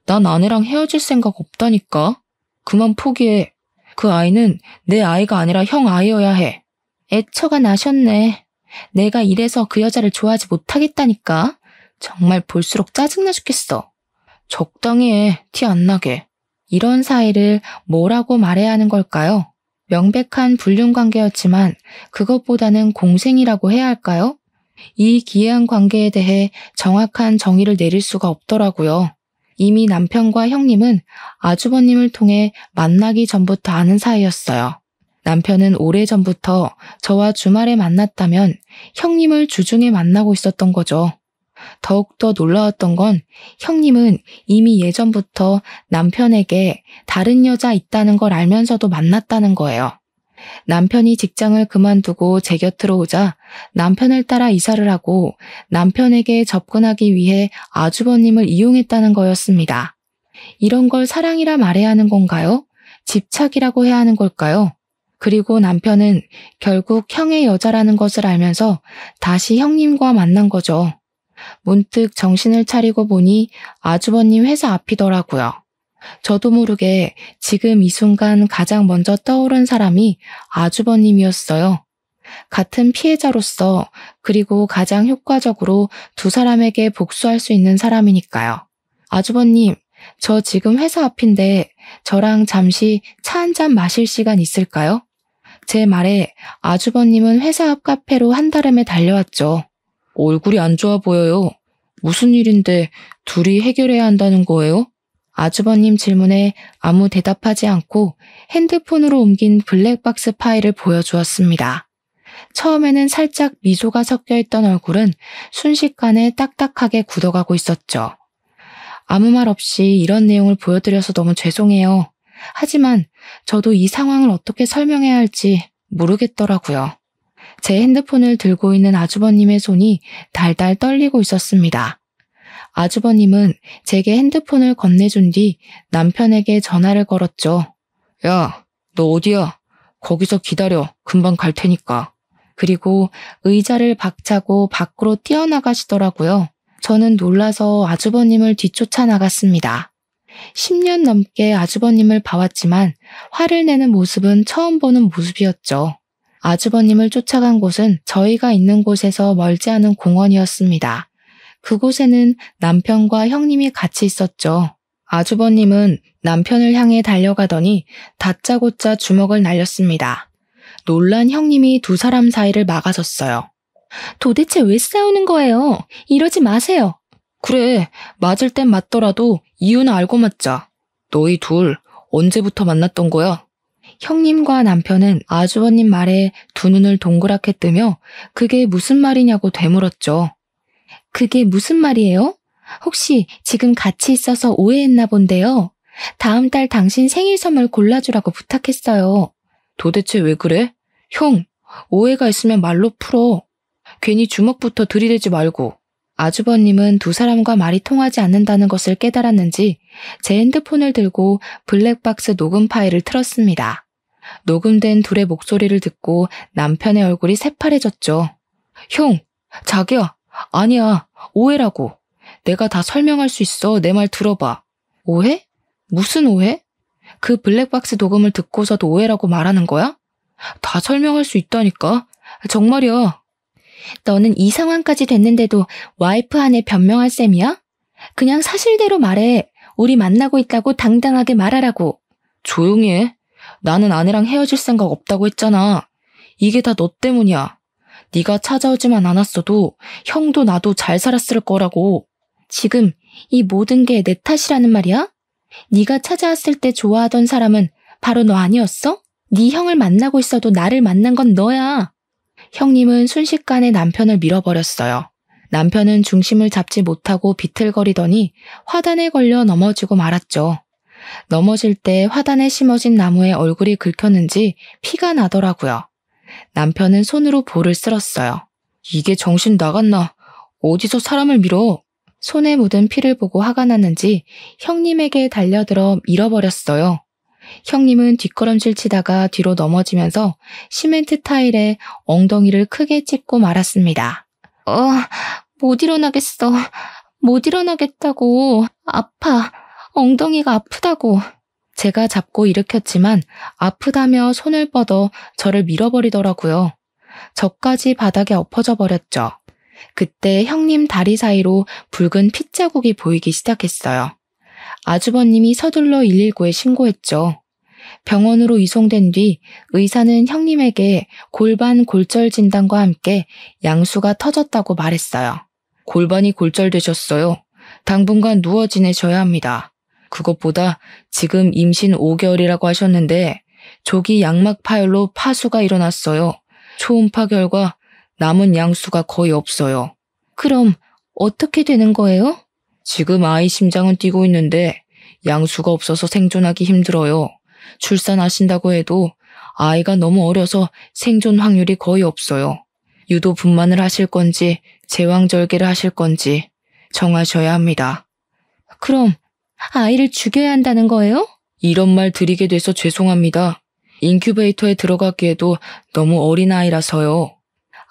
난 아내랑 헤어질 생각 없다니까. 그만 포기해. 그 아이는 내 아이가 아니라 형 아이여야 해. 애처가 나셨네. 내가 이래서 그 여자를 좋아하지 못하겠다니까. 정말 볼수록 짜증나 죽겠어. 적당히 해. 티 안 나게. 이런 사이를 뭐라고 말해야 하는 걸까요? 명백한 불륜관계였지만 그것보다는 공생이라고 해야 할까요? 이 기이한 관계에 대해 정확한 정의를 내릴 수가 없더라고요. 이미 남편과 형님은 아주버님을 통해 만나기 전부터 아는 사이였어요. 남편은 오래전부터 저와 주말에 만났다면 형님을 주중에 만나고 있었던 거죠. 더욱더 놀라웠던 건 형님은 이미 예전부터 남편에게 다른 여자 있다는 걸 알면서도 만났다는 거예요. 남편이 직장을 그만두고 제 곁으로 오자 남편을 따라 이사를 하고 남편에게 접근하기 위해 아주버님을 이용했다는 거였습니다. 이런 걸 사랑이라 말해야 하는 건가요? 집착이라고 해야 하는 걸까요? 그리고 남편은 결국 형의 여자라는 것을 알면서 다시 형님과 만난 거죠. 문득 정신을 차리고 보니 아주버님 회사 앞이더라고요. 저도 모르게 지금 이 순간 가장 먼저 떠오른 사람이 아주버님이었어요. 같은 피해자로서 그리고 가장 효과적으로 두 사람에게 복수할 수 있는 사람이니까요. 아주버님, 저 지금 회사 앞인데 저랑 잠시 차 한 잔 마실 시간 있을까요? 제 말에 아주버님은 회사 앞 카페로 한달음에 달려왔죠. 얼굴이 안 좋아 보여요. 무슨 일인데 둘이 해결해야 한다는 거예요? 아주버님 질문에 아무 대답하지 않고 핸드폰으로 옮긴 블랙박스 파일을 보여주었습니다. 처음에는 살짝 미소가 섞여있던 얼굴은 순식간에 딱딱하게 굳어가고 있었죠. 아무 말 없이 이런 내용을 보여드려서 너무 죄송해요. 하지만 저도 이 상황을 어떻게 설명해야 할지 모르겠더라고요. 제 핸드폰을 들고 있는 아주버님의 손이 달달 떨리고 있었습니다. 아주버님은 제게 핸드폰을 건네준 뒤 남편에게 전화를 걸었죠. 야, 너 어디야? 거기서 기다려. 금방 갈 테니까. 그리고 의자를 박차고 밖으로 뛰어나가시더라고요. 저는 놀라서 아주버님을 뒤쫓아 나갔습니다. 10년 넘게 아주버님을 봐왔지만 화를 내는 모습은 처음 보는 모습이었죠. 아주버님을 쫓아간 곳은 저희가 있는 곳에서 멀지 않은 공원이었습니다. 그곳에는 남편과 형님이 같이 있었죠. 아주버님은 남편을 향해 달려가더니 다짜고짜 주먹을 날렸습니다. 놀란 형님이 두 사람 사이를 막아섰어요. 도대체 왜 싸우는 거예요? 이러지 마세요. 그래, 맞을 땐 맞더라도 이유는 알고 맞자. 너희 둘 언제부터 만났던 거야? 형님과 남편은 아주버님 말에 두 눈을 동그랗게 뜨며 그게 무슨 말이냐고 되물었죠. 그게 무슨 말이에요? 혹시 지금 같이 있어서 오해했나 본데요. 다음 달 당신 생일 선물 골라주라고 부탁했어요. 도대체 왜 그래? 형, 오해가 있으면 말로 풀어. 괜히 주먹부터 들이대지 말고. 아주버님은 두 사람과 말이 통하지 않는다는 것을 깨달았는지 제 핸드폰을 들고 블랙박스 녹음 파일을 틀었습니다. 녹음된 둘의 목소리를 듣고 남편의 얼굴이 새파래졌죠. 형, 자기야, 아니야, 오해라고. 내가 다 설명할 수 있어. 내 말 들어봐. 오해? 무슨 오해? 그 블랙박스 녹음을 듣고서도 오해라고 말하는 거야? 다 설명할 수 있다니까. 정말이야. 너는 이 상황까지 됐는데도 와이프 안에 변명할 셈이야? 그냥 사실대로 말해. 우리 만나고 있다고 당당하게 말하라고. 조용히 해. 나는 아내랑 헤어질 생각 없다고 했잖아. 이게 다 너 때문이야. 네가 찾아오지만 않았어도 형도 나도 잘 살았을 거라고. 지금 이 모든 게 내 탓이라는 말이야? 네가 찾아왔을 때 좋아하던 사람은 바로 너 아니었어? 네 형을 만나고 있어도 나를 만난 건 너야. 형님은 순식간에 남편을 밀어버렸어요. 남편은 중심을 잡지 못하고 비틀거리더니 화단에 걸려 넘어지고 말았죠. 넘어질 때 화단에 심어진 나무에 얼굴이 긁혔는지 피가 나더라고요. 남편은 손으로 볼을 쓸었어요. 이게 정신 나갔나? 어디서 사람을 밀어? 손에 묻은 피를 보고 화가 났는지 형님에게 달려들어 밀어버렸어요. 형님은 뒷걸음질 치다가 뒤로 넘어지면서 시멘트 타일에 엉덩이를 크게 찍고 말았습니다. 어, 못 일어나겠어. 못 일어나겠다고. 아파. 엉덩이가 아프다고. 제가 잡고 일으켰지만 아프다며 손을 뻗어 저를 밀어버리더라고요. 저까지 바닥에 엎어져 버렸죠. 그때 형님 다리 사이로 붉은 핏자국이 보이기 시작했어요. 아주버님이 서둘러 119에 신고했죠. 병원으로 이송된 뒤 의사는 형님에게 골반 골절 진단과 함께 양수가 터졌다고 말했어요. 골반이 골절되셨어요. 당분간 누워 지내셔야 합니다. 그것보다 지금 임신 5개월이라고 하셨는데 조기 양막 파열로 파수가 일어났어요. 초음파 결과 남은 양수가 거의 없어요. 그럼 어떻게 되는 거예요? 지금 아이 심장은 뛰고 있는데 양수가 없어서 생존하기 힘들어요. 출산하신다고 해도 아이가 너무 어려서 생존 확률이 거의 없어요. 유도 분만을 하실 건지 제왕절개를 하실 건지 정하셔야 합니다. 그럼 아이를 죽여야 한다는 거예요? 이런 말 드리게 돼서 죄송합니다. 인큐베이터에 들어가기에도 너무 어린 아이라서요.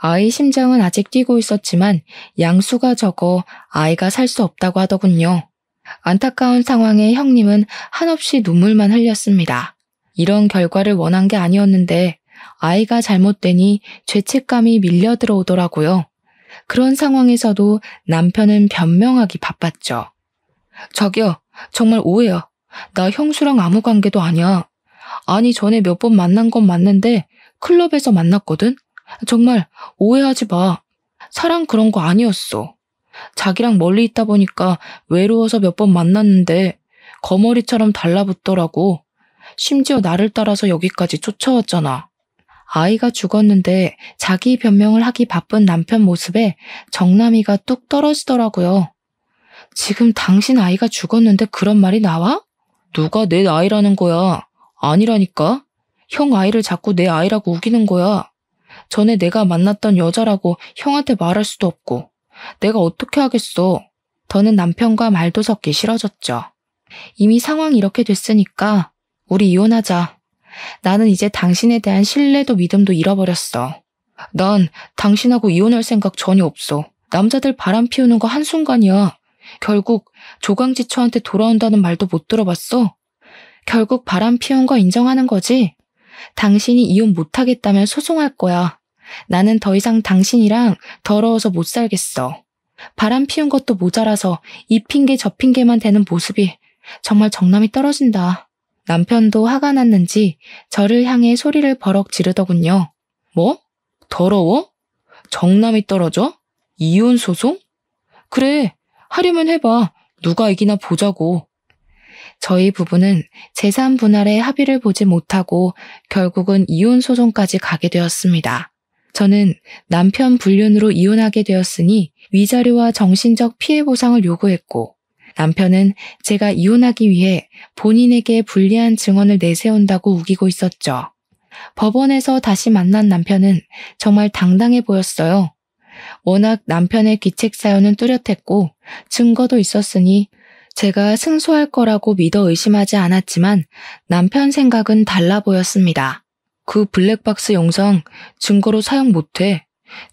아이 심장은 아직 뛰고 있었지만 양수가 적어 아이가 살 수 없다고 하더군요. 안타까운 상황에 형님은 한없이 눈물만 흘렸습니다. 이런 결과를 원한 게 아니었는데 아이가 잘못되니 죄책감이 밀려 들어오더라고요. 그런 상황에서도 남편은 변명하기 바빴죠. 자기야, 정말 오해야. 나 형수랑 아무 관계도 아니야. 아니, 전에 몇 번 만난 건 맞는데 클럽에서 만났거든? 정말 오해하지 마. 사랑 그런 거 아니었어. 자기랑 멀리 있다 보니까 외로워서 몇 번 만났는데 거머리처럼 달라붙더라고. 심지어 나를 따라서 여기까지 쫓아왔잖아. 아이가 죽었는데 자기 변명을 하기 바쁜 남편 모습에 정남이가 뚝 떨어지더라고요. 지금 당신 아이가 죽었는데 그런 말이 나와? 누가 내 아이라는 거야? 아니라니까? 형 아이를 자꾸 내 아이라고 우기는 거야. 전에 내가 만났던 여자라고 형한테 말할 수도 없고. 내가 어떻게 하겠어. 더는 남편과 말도 섞기 싫어졌죠. 이미 상황이 이렇게 됐으니까 우리 이혼하자. 나는 이제 당신에 대한 신뢰도 믿음도 잃어버렸어. 난 당신하고 이혼할 생각 전혀 없어. 남자들 바람 피우는 거 한순간이야. 결국 조강지처한테 돌아온다는 말도 못 들어봤어. 결국 바람 피운 거 인정하는 거지? 당신이 이혼 못하겠다면 소송할 거야. 나는 더 이상 당신이랑 더러워서 못 살겠어. 바람 피운 것도 모자라서 이 핑계 저 핑계만 대는 모습이 정말 정남이 떨어진다. 남편도 화가 났는지 저를 향해 소리를 버럭 지르더군요. 뭐? 더러워? 정남이 떨어져? 이혼 소송? 그래, 하려면 해봐. 누가 이기나 보자고. 저희 부부는 재산 분할에 합의를 보지 못하고 결국은 이혼 소송까지 가게 되었습니다. 저는 남편 불륜으로 이혼하게 되었으니 위자료와 정신적 피해 보상을 요구했고 남편은 제가 이혼하기 위해 본인에게 불리한 증언을 내세운다고 우기고 있었죠. 법원에서 다시 만난 남편은 정말 당당해 보였어요. 워낙 남편의 귀책 사연은 뚜렷했고 증거도 있었으니 제가 승소할 거라고 믿어 의심하지 않았지만 남편 생각은 달라 보였습니다. 그 블랙박스 영상 증거로 사용 못해.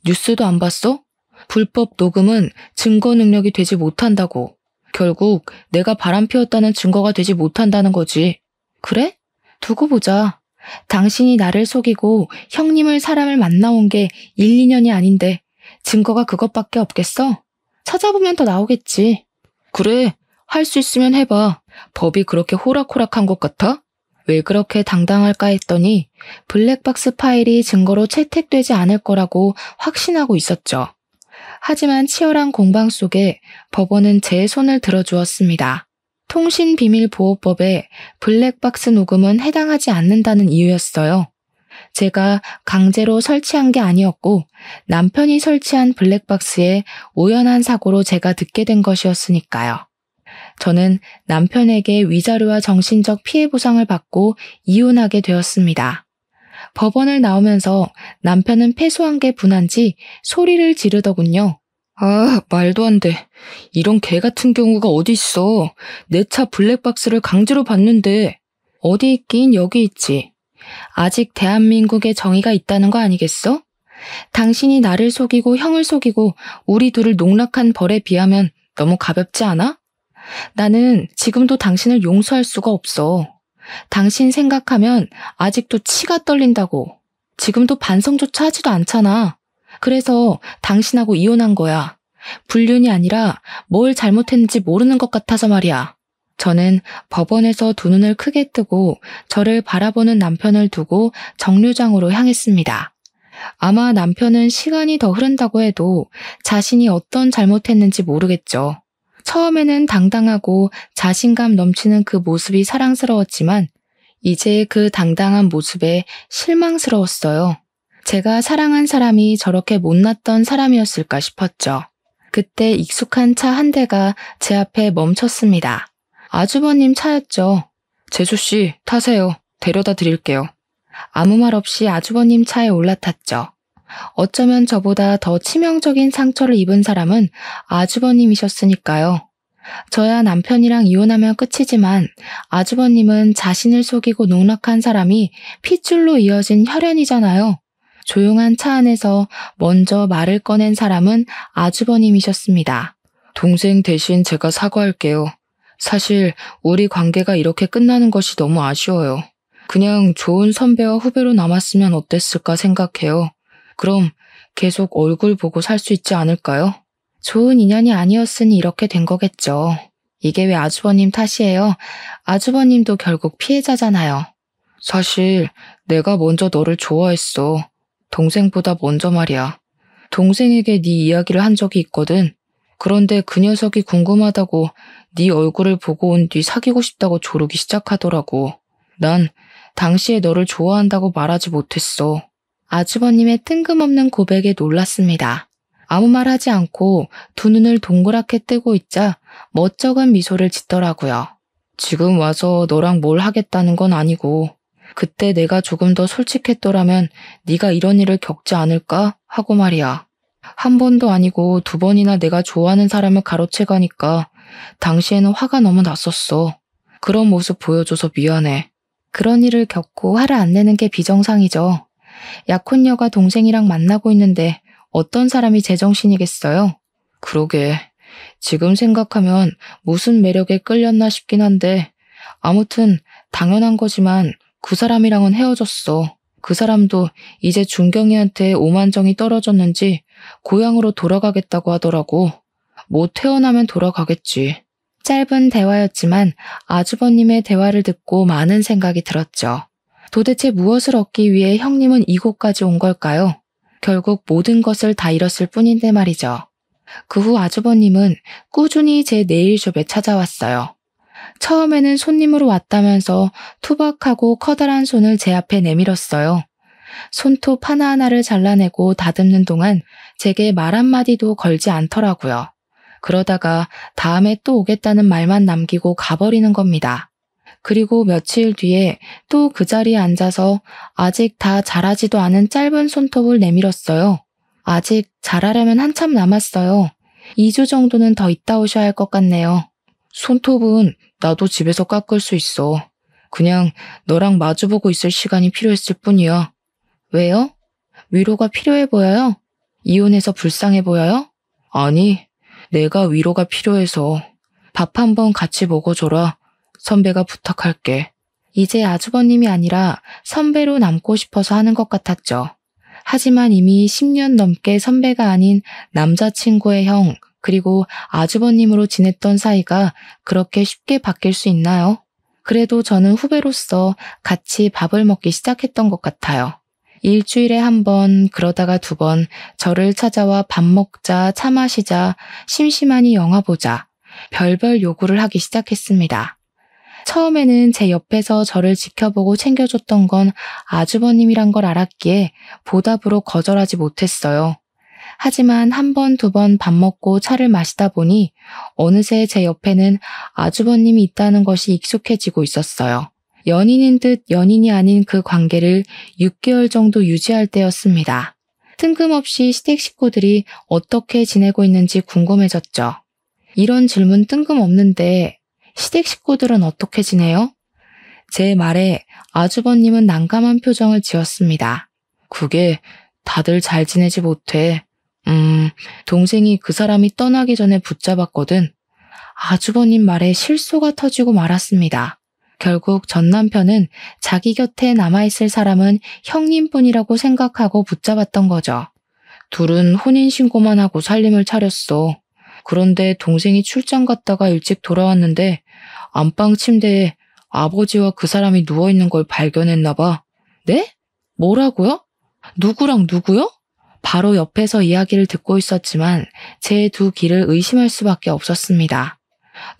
뉴스도 안 봤어? 불법 녹음은 증거 능력이 되지 못한다고. 결국 내가 바람 피웠다는 증거가 되지 못한다는 거지. 그래? 두고 보자. 당신이 나를 속이고 형님을 사람을 만나온 게 1, 2년이 아닌데 증거가 그것밖에 없겠어? 찾아보면 더 나오겠지. 그래, 할 수 있으면 해봐. 법이 그렇게 호락호락한 것 같아? 왜 그렇게 당당할까 했더니 블랙박스 파일이 증거로 채택되지 않을 거라고 확신하고 있었죠. 하지만 치열한 공방 속에 법원은 제 손을 들어주었습니다. 통신비밀보호법에 블랙박스 녹음은 해당하지 않는다는 이유였어요. 제가 강제로 설치한 게 아니었고 남편이 설치한 블랙박스에 우연한 사고로 제가 듣게 된 것이었으니까요. 저는 남편에게 위자료와 정신적 피해 보상을 받고 이혼하게 되었습니다. 법원을 나오면서 남편은 패소한 게 분한지 소리를 지르더군요. 아, 말도 안 돼. 이런 개 같은 경우가 어디 있어. 내 차 블랙박스를 강제로 받는데. 어디 있긴 여기 있지. 아직 대한민국에 정의가 있다는 거 아니겠어? 당신이 나를 속이고 형을 속이고 우리 둘을 농락한 벌에 비하면 너무 가볍지 않아? 나는 지금도 당신을 용서할 수가 없어. 당신 생각하면 아직도 치가 떨린다고. 지금도 반성조차 하지도 않잖아. 그래서 당신하고 이혼한 거야. 불륜이 아니라 뭘 잘못했는지 모르는 것 같아서 말이야. 저는 법원에서 두 눈을 크게 뜨고 저를 바라보는 남편을 두고 정류장으로 향했습니다. 아마 남편은 시간이 더 흐른다고 해도 자신이 어떤 잘못했는지 모르겠죠. 처음에는 당당하고 자신감 넘치는 그 모습이 사랑스러웠지만 이제 그 당당한 모습에 실망스러웠어요. 제가 사랑한 사람이 저렇게 못났던 사람이었을까 싶었죠. 그때 익숙한 차 한 대가 제 앞에 멈췄습니다. 아주버님 차였죠. 재수씨, 타세요. 데려다 드릴게요. 아무 말 없이 아주버님 차에 올라탔죠. 어쩌면 저보다 더 치명적인 상처를 입은 사람은 아주버님이셨으니까요. 저야 남편이랑 이혼하면 끝이지만 아주버님은 자신을 속이고 농락한 사람이 핏줄로 이어진 혈연이잖아요. 조용한 차 안에서 먼저 말을 꺼낸 사람은 아주버님이셨습니다. 동생 대신 제가 사과할게요. 사실 우리 관계가 이렇게 끝나는 것이 너무 아쉬워요. 그냥 좋은 선배와 후배로 남았으면 어땠을까 생각해요. 그럼 계속 얼굴 보고 살 수 있지 않을까요? 좋은 인연이 아니었으니 이렇게 된 거겠죠. 이게 왜 아주버님 탓이에요? 아주버님도 결국 피해자잖아요. 사실 내가 먼저 너를 좋아했어. 동생보다 먼저 말이야. 동생에게 네 이야기를 한 적이 있거든. 그런데 그 녀석이 궁금하다고 네 얼굴을 보고 온 뒤 사귀고 싶다고 조르기 시작하더라고. 난 당시에 너를 좋아한다고 말하지 못했어. 아주버님의 뜬금없는 고백에 놀랐습니다. 아무 말 하지 않고 두 눈을 동그랗게 뜨고 있자 멋쩍은 미소를 짓더라고요. 지금 와서 너랑 뭘 하겠다는 건 아니고 그때 내가 조금 더 솔직했더라면 네가 이런 일을 겪지 않을까 하고 말이야. 한 번도 아니고 두 번이나 내가 좋아하는 사람을 가로채 가니까 당시에는 화가 너무 났었어. 그런 모습 보여줘서 미안해. 그런 일을 겪고 화를 안 내는 게 비정상이죠. 약혼녀가 동생이랑 만나고 있는데 어떤 사람이 제정신이겠어요? 그러게. 지금 생각하면 무슨 매력에 끌렸나 싶긴 한데 아무튼 당연한 거지만 그 사람이랑은 헤어졌어. 그 사람도 이제 준경이한테 오만정이 떨어졌는지 고향으로 돌아가겠다고 하더라고. 뭐 태어나면 돌아가겠지. 짧은 대화였지만 아주버님의 대화를 듣고 많은 생각이 들었죠. 도대체 무엇을 얻기 위해 형님은 이곳까지 온 걸까요? 결국 모든 것을 다 잃었을 뿐인데 말이죠. 그 후 아주버님은 꾸준히 제 네일숍에 찾아왔어요. 처음에는 손님으로 왔다면서 투박하고 커다란 손을 제 앞에 내밀었어요. 손톱 하나하나를 잘라내고 다듬는 동안 제게 말 한마디도 걸지 않더라고요. 그러다가 다음에 또 오겠다는 말만 남기고 가버리는 겁니다. 그리고 며칠 뒤에 또 그 자리에 앉아서 아직 다 자라지도 않은 짧은 손톱을 내밀었어요. 아직 자라려면 한참 남았어요. 2주 정도는 더 있다 오셔야 할 것 같네요. 손톱은 나도 집에서 깎을 수 있어. 그냥 너랑 마주보고 있을 시간이 필요했을 뿐이야. 왜요? 위로가 필요해 보여요? 이혼해서 불쌍해 보여요? 아니, 내가 위로가 필요해서. 밥 한번 같이 먹어줘라. 선배가 부탁할게. 이제 아주버님이 아니라 선배로 남고 싶어서 하는 것 같았죠. 하지만 이미 10년 넘게 선배가 아닌 남자친구의 형, 그리고 아주버님으로 지냈던 사이가 그렇게 쉽게 바뀔 수 있나요? 그래도 저는 후배로서 같이 밥을 먹기 시작했던 것 같아요. 일주일에 한 번, 그러다가 2번 저를 찾아와 밥 먹자, 차 마시자, 심심하니 영화 보자, 별별 요구를 하기 시작했습니다. 처음에는 제 옆에서 저를 지켜보고 챙겨줬던 건 아주버님이란 걸 알았기에 보답으로 거절하지 못했어요. 하지만 1번, 2번 밥 먹고 차를 마시다 보니 어느새 제 옆에는 아주버님이 있다는 것이 익숙해지고 있었어요. 연인인 듯 연인이 아닌 그 관계를 6개월 정도 유지할 때였습니다. 뜬금없이 시댁 식구들이 어떻게 지내고 있는지 궁금해졌죠. 이런 질문 뜬금없는데 시댁 식구들은 어떻게 지내요? 제 말에 아주버님은 난감한 표정을 지었습니다. 그게 다들 잘 지내지 못해. 동생이 그 사람이 떠나기 전에 붙잡았거든. 아주버님 말에 실소가 터지고 말았습니다. 결국 전 남편은 자기 곁에 남아있을 사람은 형님뿐이라고 생각하고 붙잡았던 거죠. 둘은 혼인신고만 하고 살림을 차렸어. 그런데 동생이 출장 갔다가 일찍 돌아왔는데 안방 침대에 아버지와 그 사람이 누워있는 걸 발견했나 봐. 네? 뭐라고요? 누구랑 누구요? 바로 옆에서 이야기를 듣고 있었지만 제 두 귀를 의심할 수밖에 없었습니다.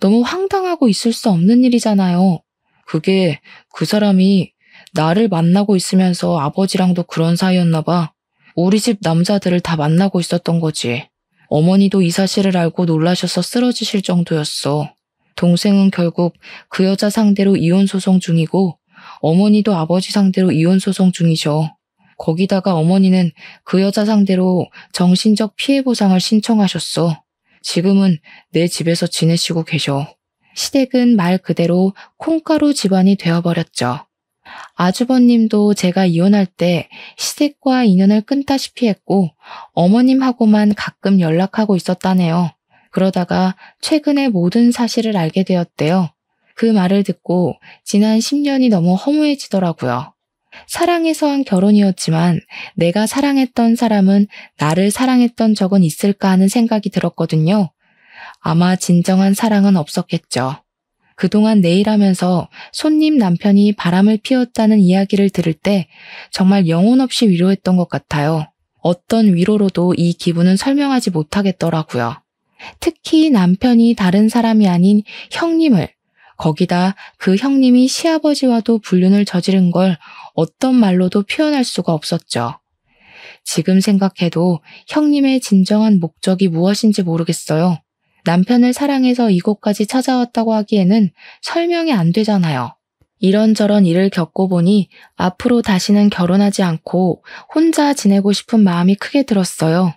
너무 황당하고 있을 수 없는 일이잖아요. 그게 그 사람이 나를 만나고 있으면서 아버지랑도 그런 사이였나 봐. 우리 집 남자들을 다 만나고 있었던 거지. 어머니도 이 사실을 알고 놀라셔서 쓰러지실 정도였어. 동생은 결국 그 여자 상대로 이혼소송 중이고 어머니도 아버지 상대로 이혼소송 중이셔. 거기다가 어머니는 그 여자 상대로 정신적 피해 보상을 신청하셨어. 지금은 내 집에서 지내시고 계셔. 시댁은 말 그대로 콩가루 집안이 되어버렸죠. 아주버님도 제가 이혼할 때 시댁과 인연을 끊다시피 했고 어머님하고만 가끔 연락하고 있었다네요. 그러다가 최근에 모든 사실을 알게 되었대요. 그 말을 듣고 지난 10년이 너무 허무해지더라고요. 사랑해서 한 결혼이었지만 내가 사랑했던 사람은 나를 사랑했던 적은 있을까 하는 생각이 들었거든요. 아마 진정한 사랑은 없었겠죠. 그동안 내 일하면서 손님 남편이 바람을 피웠다는 이야기를 들을 때 정말 영혼 없이 위로했던 것 같아요. 어떤 위로로도 이 기분은 설명하지 못하겠더라고요. 특히 남편이 다른 사람이 아닌 형님을, 거기다 그 형님이 시아버지와도 불륜을 저지른 걸 어떤 말로도 표현할 수가 없었죠. 지금 생각해도 형님의 진정한 목적이 무엇인지 모르겠어요. 남편을 사랑해서 이곳까지 찾아왔다고 하기에는 설명이 안 되잖아요. 이런저런 일을 겪어보니 앞으로 다시는 결혼하지 않고 혼자 지내고 싶은 마음이 크게 들었어요.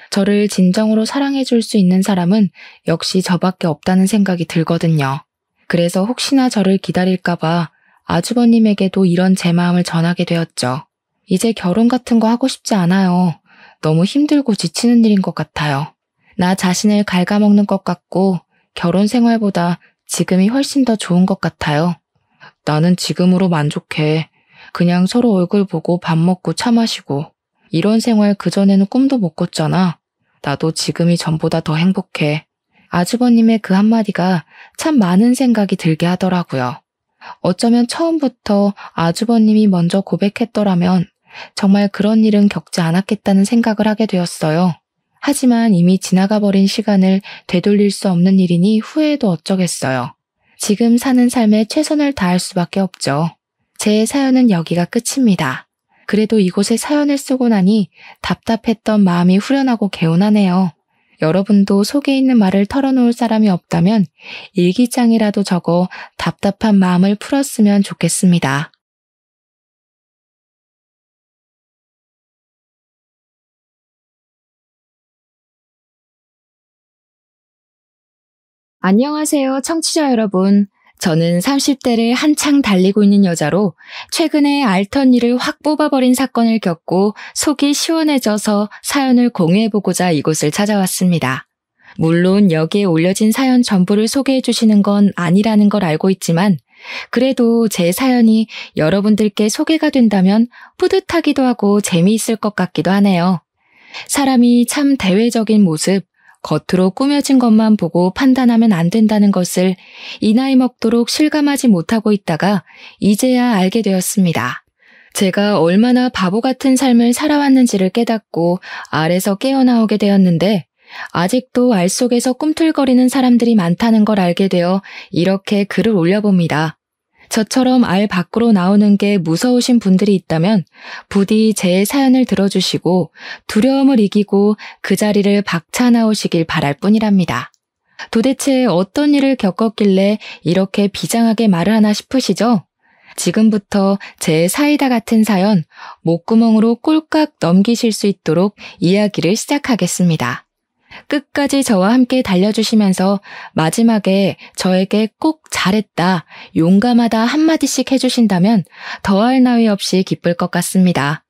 저를 진정으로 사랑해줄 수 있는 사람은 역시 저밖에 없다는 생각이 들거든요. 그래서 혹시나 저를 기다릴까봐 아주버님에게도 이런 제 마음을 전하게 되었죠. 이제 결혼 같은 거 하고 싶지 않아요. 너무 힘들고 지치는 일인 것 같아요. 나 자신을 갉아먹는 것 같고 결혼 생활보다 지금이 훨씬 더 좋은 것 같아요. 나는 지금으로 만족해. 그냥 서로 얼굴 보고 밥 먹고 차 마시고. 이런 생활 그전에는 꿈도 못 꿨잖아. 나도 지금이 전보다 더 행복해. 아주버님의 그 한마디가 참 많은 생각이 들게 하더라고요. 어쩌면 처음부터 아주버님이 먼저 고백했더라면 정말 그런 일은 겪지 않았겠다는 생각을 하게 되었어요. 하지만 이미 지나가 버린 시간을 되돌릴 수 없는 일이니 후회해도 어쩌겠어요. 지금 사는 삶에 최선을 다할 수밖에 없죠. 제 사연은 여기가 끝입니다. 그래도 이곳에 사연을 쓰고 나니 답답했던 마음이 후련하고 개운하네요. 여러분도 속에 있는 말을 털어놓을 사람이 없다면 일기장이라도 적어 답답한 마음을 풀었으면 좋겠습니다. 안녕하세요, 청취자 여러분. 저는 30대를 한창 달리고 있는 여자로 최근에 앓던 일을 확 뽑아버린 사건을 겪고 속이 시원해져서 사연을 공유해보고자 이곳을 찾아왔습니다. 물론 여기에 올려진 사연 전부를 소개해 주시는 건 아니라는 걸 알고 있지만 그래도 제 사연이 여러분들께 소개가 된다면 뿌듯하기도 하고 재미있을 것 같기도 하네요. 사람이 참 대외적인 모습, 겉으로 꾸며진 것만 보고 판단하면 안 된다는 것을 이 나이 먹도록 실감하지 못하고 있다가 이제야 알게 되었습니다. 제가 얼마나 바보 같은 삶을 살아왔는지를 깨닫고 알에서 깨어나오게 되었는데 아직도 알 속에서 꿈틀거리는 사람들이 많다는 걸 알게 되어 이렇게 글을 올려봅니다. 저처럼 알 밖으로 나오는 게 무서우신 분들이 있다면 부디 제 사연을 들어주시고 두려움을 이기고 그 자리를 박차 나오시길 바랄 뿐이랍니다. 도대체 어떤 일을 겪었길래 이렇게 비장하게 말을 하나 싶으시죠? 지금부터 제 사이다 같은 사연 목구멍으로 꼴깍 넘기실 수 있도록 이야기를 시작하겠습니다. 끝까지 저와 함께 달려주시면서 마지막에 저에게 꼭 잘했다, 용감하다 한마디씩 해주신다면 더할 나위 없이 기쁠 것 같습니다.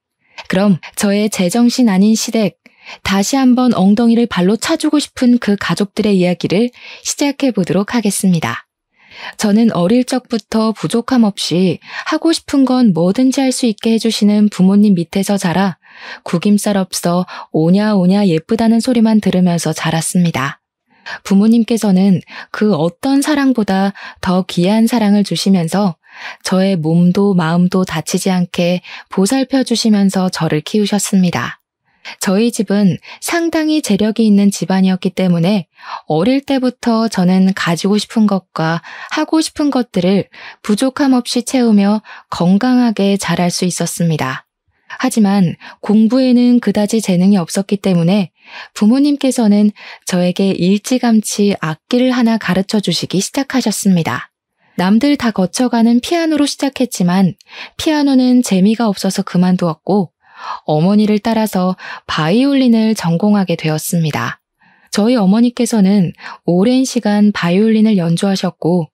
그럼 저의 제정신 아닌 시댁, 다시 한번 엉덩이를 발로 차주고 싶은 그 가족들의 이야기를 시작해 보도록 하겠습니다. 저는 어릴 적부터 부족함 없이 하고 싶은 건 뭐든지 할 수 있게 해주시는 부모님 밑에서 자라 구김살 없어 오냐 오냐 예쁘다는 소리만 들으면서 자랐습니다. 부모님께서는 그 어떤 사랑보다 더 귀한 사랑을 주시면서 저의 몸도 마음도 다치지 않게 보살펴 주시면서 저를 키우셨습니다. 저희 집은 상당히 재력이 있는 집안이었기 때문에 어릴 때부터 저는 가지고 싶은 것과 하고 싶은 것들을 부족함 없이 채우며 건강하게 자랄 수 있었습니다. 하지만 공부에는 그다지 재능이 없었기 때문에 부모님께서는 저에게 일찌감치 악기를 하나 가르쳐 주시기 시작하셨습니다. 남들 다 거쳐가는 피아노로 시작했지만 피아노는 재미가 없어서 그만두었고 어머니를 따라서 바이올린을 전공하게 되었습니다. 저희 어머니께서는 오랜 시간 바이올린을 연주하셨고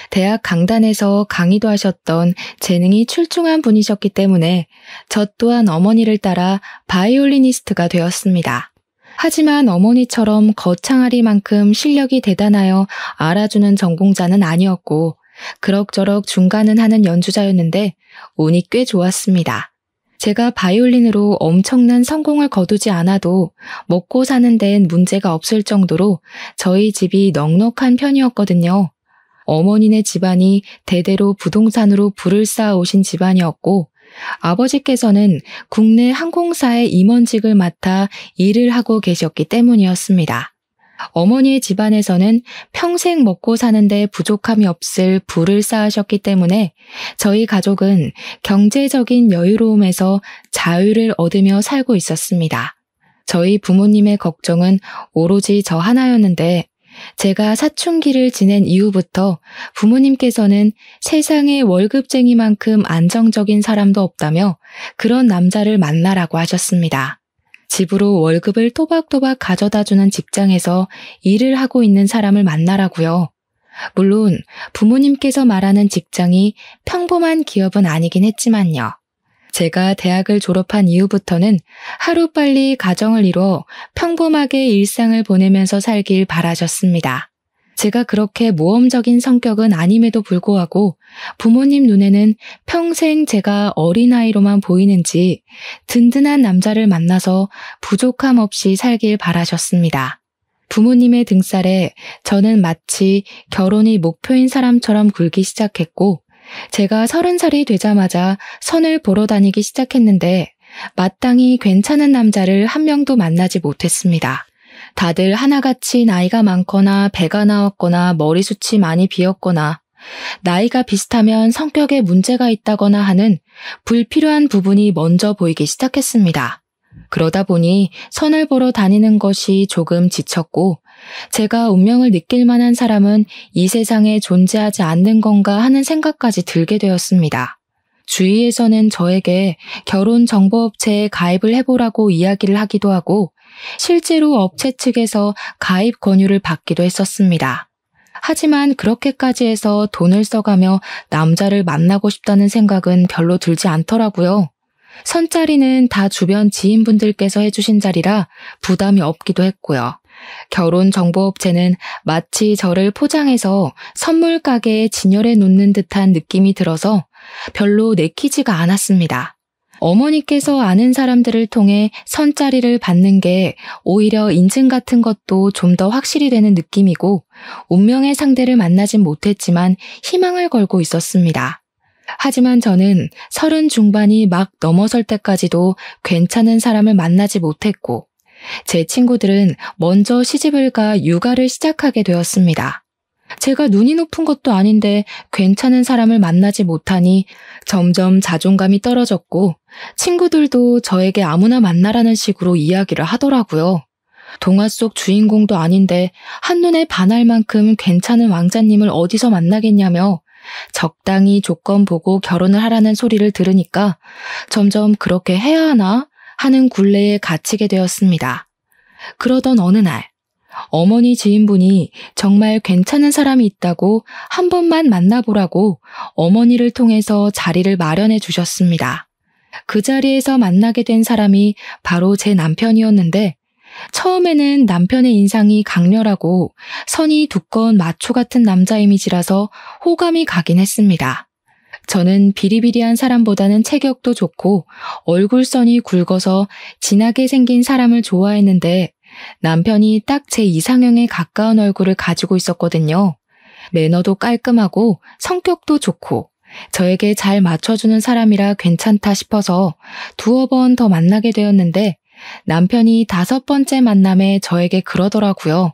대학 강단에서 강의도 하셨던 재능이 출중한 분이셨기 때문에 저 또한 어머니를 따라 바이올리니스트가 되었습니다. 하지만 어머니처럼 거창하리만큼 실력이 대단하여 알아주는 전공자는 아니었고 그럭저럭 중간은 하는 연주자였는데 운이 꽤 좋았습니다. 제가 바이올린으로 엄청난 성공을 거두지 않아도 먹고 사는 데엔 문제가 없을 정도로 저희 집이 넉넉한 편이었거든요. 어머니네 집안이 대대로 부동산으로 부를 쌓아 오신 집안이었고 아버지께서는 국내 항공사의 임원직을 맡아 일을 하고 계셨기 때문이었습니다. 어머니의 집안에서는 평생 먹고 사는데 부족함이 없을 부를 쌓으셨기 때문에 저희 가족은 경제적인 여유로움에서 자유를 얻으며 살고 있었습니다. 저희 부모님의 걱정은 오로지 저 하나였는데 제가 사춘기를 지낸 이후부터 부모님께서는 세상에 월급쟁이만큼 안정적인 사람도 없다며 그런 남자를 만나라고 하셨습니다. 집으로 월급을 또박또박 가져다주는 직장에서 일을 하고 있는 사람을 만나라고요. 물론 부모님께서 말하는 직장이 평범한 기업은 아니긴 했지만요. 제가 대학을 졸업한 이후부터는 하루빨리 가정을 이뤄 평범하게 일상을 보내면서 살길 바라셨습니다. 제가 그렇게 모험적인 성격은 아님에도 불구하고 부모님 눈에는 평생 제가 어린아이로만 보이는지 든든한 남자를 만나서 부족함 없이 살길 바라셨습니다. 부모님의 등살에 저는 마치 결혼이 목표인 사람처럼 굴기 시작했고 제가 30살이 되자마자 선을 보러 다니기 시작했는데 마땅히 괜찮은 남자를 한 명도 만나지 못했습니다. 다들 하나같이 나이가 많거나 배가 나왔거나 머리숱이 많이 비었거나 나이가 비슷하면 성격에 문제가 있다거나 하는 불필요한 부분이 먼저 보이기 시작했습니다. 그러다 보니 선을 보러 다니는 것이 조금 지쳤고 제가 운명을 느낄 만한 사람은 이 세상에 존재하지 않는 건가 하는 생각까지 들게 되었습니다. 주위에서는 저에게 결혼정보업체에 가입을 해보라고 이야기를 하기도 하고 실제로 업체 측에서 가입 권유를 받기도 했었습니다. 하지만 그렇게까지 해서 돈을 써가며 남자를 만나고 싶다는 생각은 별로 들지 않더라고요. 선자리는 다 주변 지인분들께서 해주신 자리라 부담이 없기도 했고요. 결혼정보업체는 마치 저를 포장해서 선물 가게에 진열해 놓는 듯한 느낌이 들어서 별로 내키지가 않았습니다. 어머니께서 아는 사람들을 통해 선자리를 받는 게 오히려 인증 같은 것도 좀 더 확실히 되는 느낌이고 운명의 상대를 만나진 못했지만 희망을 걸고 있었습니다. 하지만 저는 30 중반이 막 넘어설 때까지도 괜찮은 사람을 만나지 못했고 제 친구들은 먼저 시집을 가 육아를 시작하게 되었습니다. 제가 눈이 높은 것도 아닌데 괜찮은 사람을 만나지 못하니 점점 자존감이 떨어졌고 친구들도 저에게 아무나 만나라는 식으로 이야기를 하더라고요. 동화 속 주인공도 아닌데 한눈에 반할 만큼 괜찮은 왕자님을 어디서 만나겠냐며 적당히 조건 보고 결혼을 하라는 소리를 들으니까 점점 그렇게 해야 하나 하는 굴레에 갇히게 되었습니다. 그러던 어느 날 어머니 지인분이 정말 괜찮은 사람이 있다고 한 번만 만나보라고 어머니를 통해서 자리를 마련해 주셨습니다. 그 자리에서 만나게 된 사람이 바로 제 남편이었는데 처음에는 남편의 인상이 강렬하고 선이 두꺼운 마초 같은 남자 이미지라서 호감이 가긴 했습니다. 저는 비리비리한 사람보다는 체격도 좋고 얼굴선이 굵어서 진하게 생긴 사람을 좋아했는데 남편이 딱 제 이상형에 가까운 얼굴을 가지고 있었거든요. 매너도 깔끔하고 성격도 좋고 저에게 잘 맞춰주는 사람이라 괜찮다 싶어서 두어 번 더 만나게 되었는데 남편이 5번째 만남에 저에게 그러더라고요.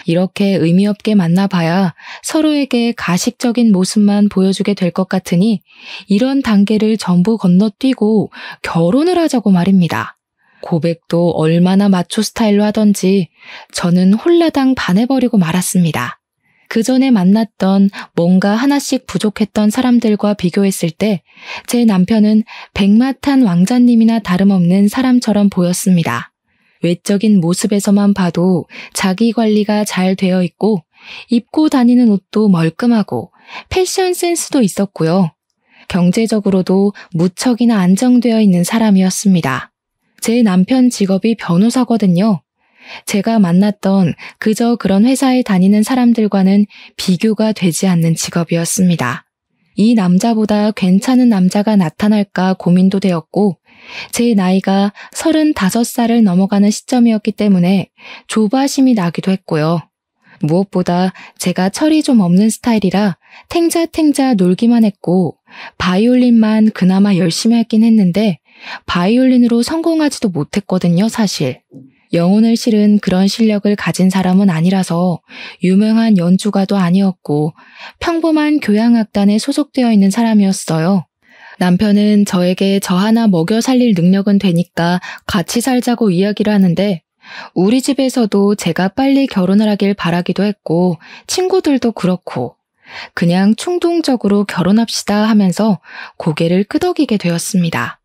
이렇게 의미 없게 만나봐야 서로에게 가식적인 모습만 보여주게 될 것 같으니 이런 단계를 전부 건너뛰고 결혼을 하자고 말입니다. 고백도 얼마나 마초 스타일로 하던지 저는 홀라당 반해버리고 말았습니다. 그 전에 만났던 뭔가 하나씩 부족했던 사람들과 비교했을 때 제 남편은 백마탄 왕자님이나 다름없는 사람처럼 보였습니다. 외적인 모습에서만 봐도 자기 관리가 잘 되어 있고 입고 다니는 옷도 멀끔하고 패션 센스도 있었고요. 경제적으로도 무척이나 안정되어 있는 사람이었습니다. 제 남편 직업이 변호사거든요. 제가 만났던 그저 그런 회사에 다니는 사람들과는 비교가 되지 않는 직업이었습니다. 이 남자보다 괜찮은 남자가 나타날까 고민도 되었고 제 나이가 35살을 넘어가는 시점이었기 때문에 조바심이 나기도 했고요. 무엇보다 제가 철이 좀 없는 스타일이라 탱자탱자 놀기만 했고 바이올린만 그나마 열심히 하긴 했는데 바이올린으로 성공하지도 못했거든요, 사실. 영혼을 실은 그런 실력을 가진 사람은 아니라서 유명한 연주가도 아니었고 평범한 교향악단에 소속되어 있는 사람이었어요. 남편은 저에게 저 하나 먹여 살릴 능력은 되니까 같이 살자고 이야기를 하는데 우리 집에서도 제가 빨리 결혼을 하길 바라기도 했고 친구들도 그렇고 그냥 충동적으로 결혼합시다 하면서 고개를 끄덕이게 되었습니다.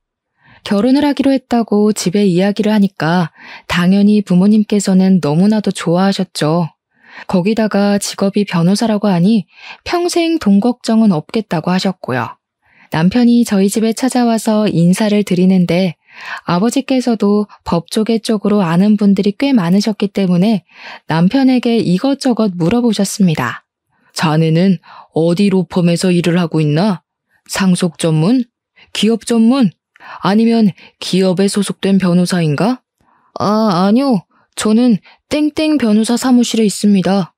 결혼을 하기로 했다고 집에 이야기를 하니까 당연히 부모님께서는 너무나도 좋아하셨죠. 거기다가 직업이 변호사라고 하니 평생 돈 걱정은 없겠다고 하셨고요. 남편이 저희 집에 찾아와서 인사를 드리는데 아버지께서도 법 조계 쪽으로 아는 분들이 꽤 많으셨기 때문에 남편에게 이것저것 물어보셨습니다. 자네는 어디 로펌에서 일을 하고 있나? 상속 전문? 기업 전문? 아니면 기업에 소속된 변호사인가? 아니요. 저는 땡땡 변호사 사무실에 있습니다.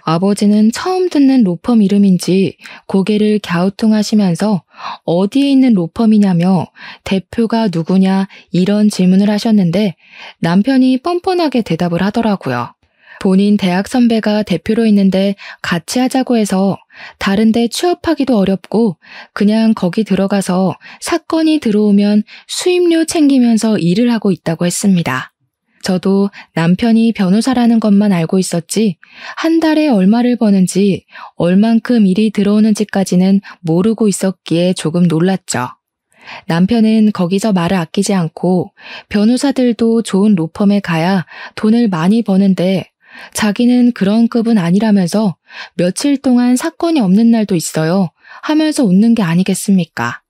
아버지는 처음 듣는 로펌 이름인지 고개를 갸우뚱하시면서 어디에 있는 로펌이냐며 대표가 누구냐 이런 질문을 하셨는데 남편이 뻔뻔하게 대답을 하더라고요. 본인 대학 선배가 대표로 있는데 같이 하자고 해서 다른데 취업하기도 어렵고 그냥 거기 들어가서 사건이 들어오면 수임료 챙기면서 일을 하고 있다고 했습니다. 저도 남편이 변호사라는 것만 알고 있었지 한 달에 얼마를 버는지 얼만큼 일이 들어오는지까지는 모르고 있었기에 조금 놀랐죠. 남편은 거기서 말을 아끼지 않고 변호사들도 좋은 로펌에 가야 돈을 많이 버는데 자기는 그런 급은 아니라면서 며칠 동안 사건이 없는 날도 있어요 하면서 웃는 게 아니겠습니까?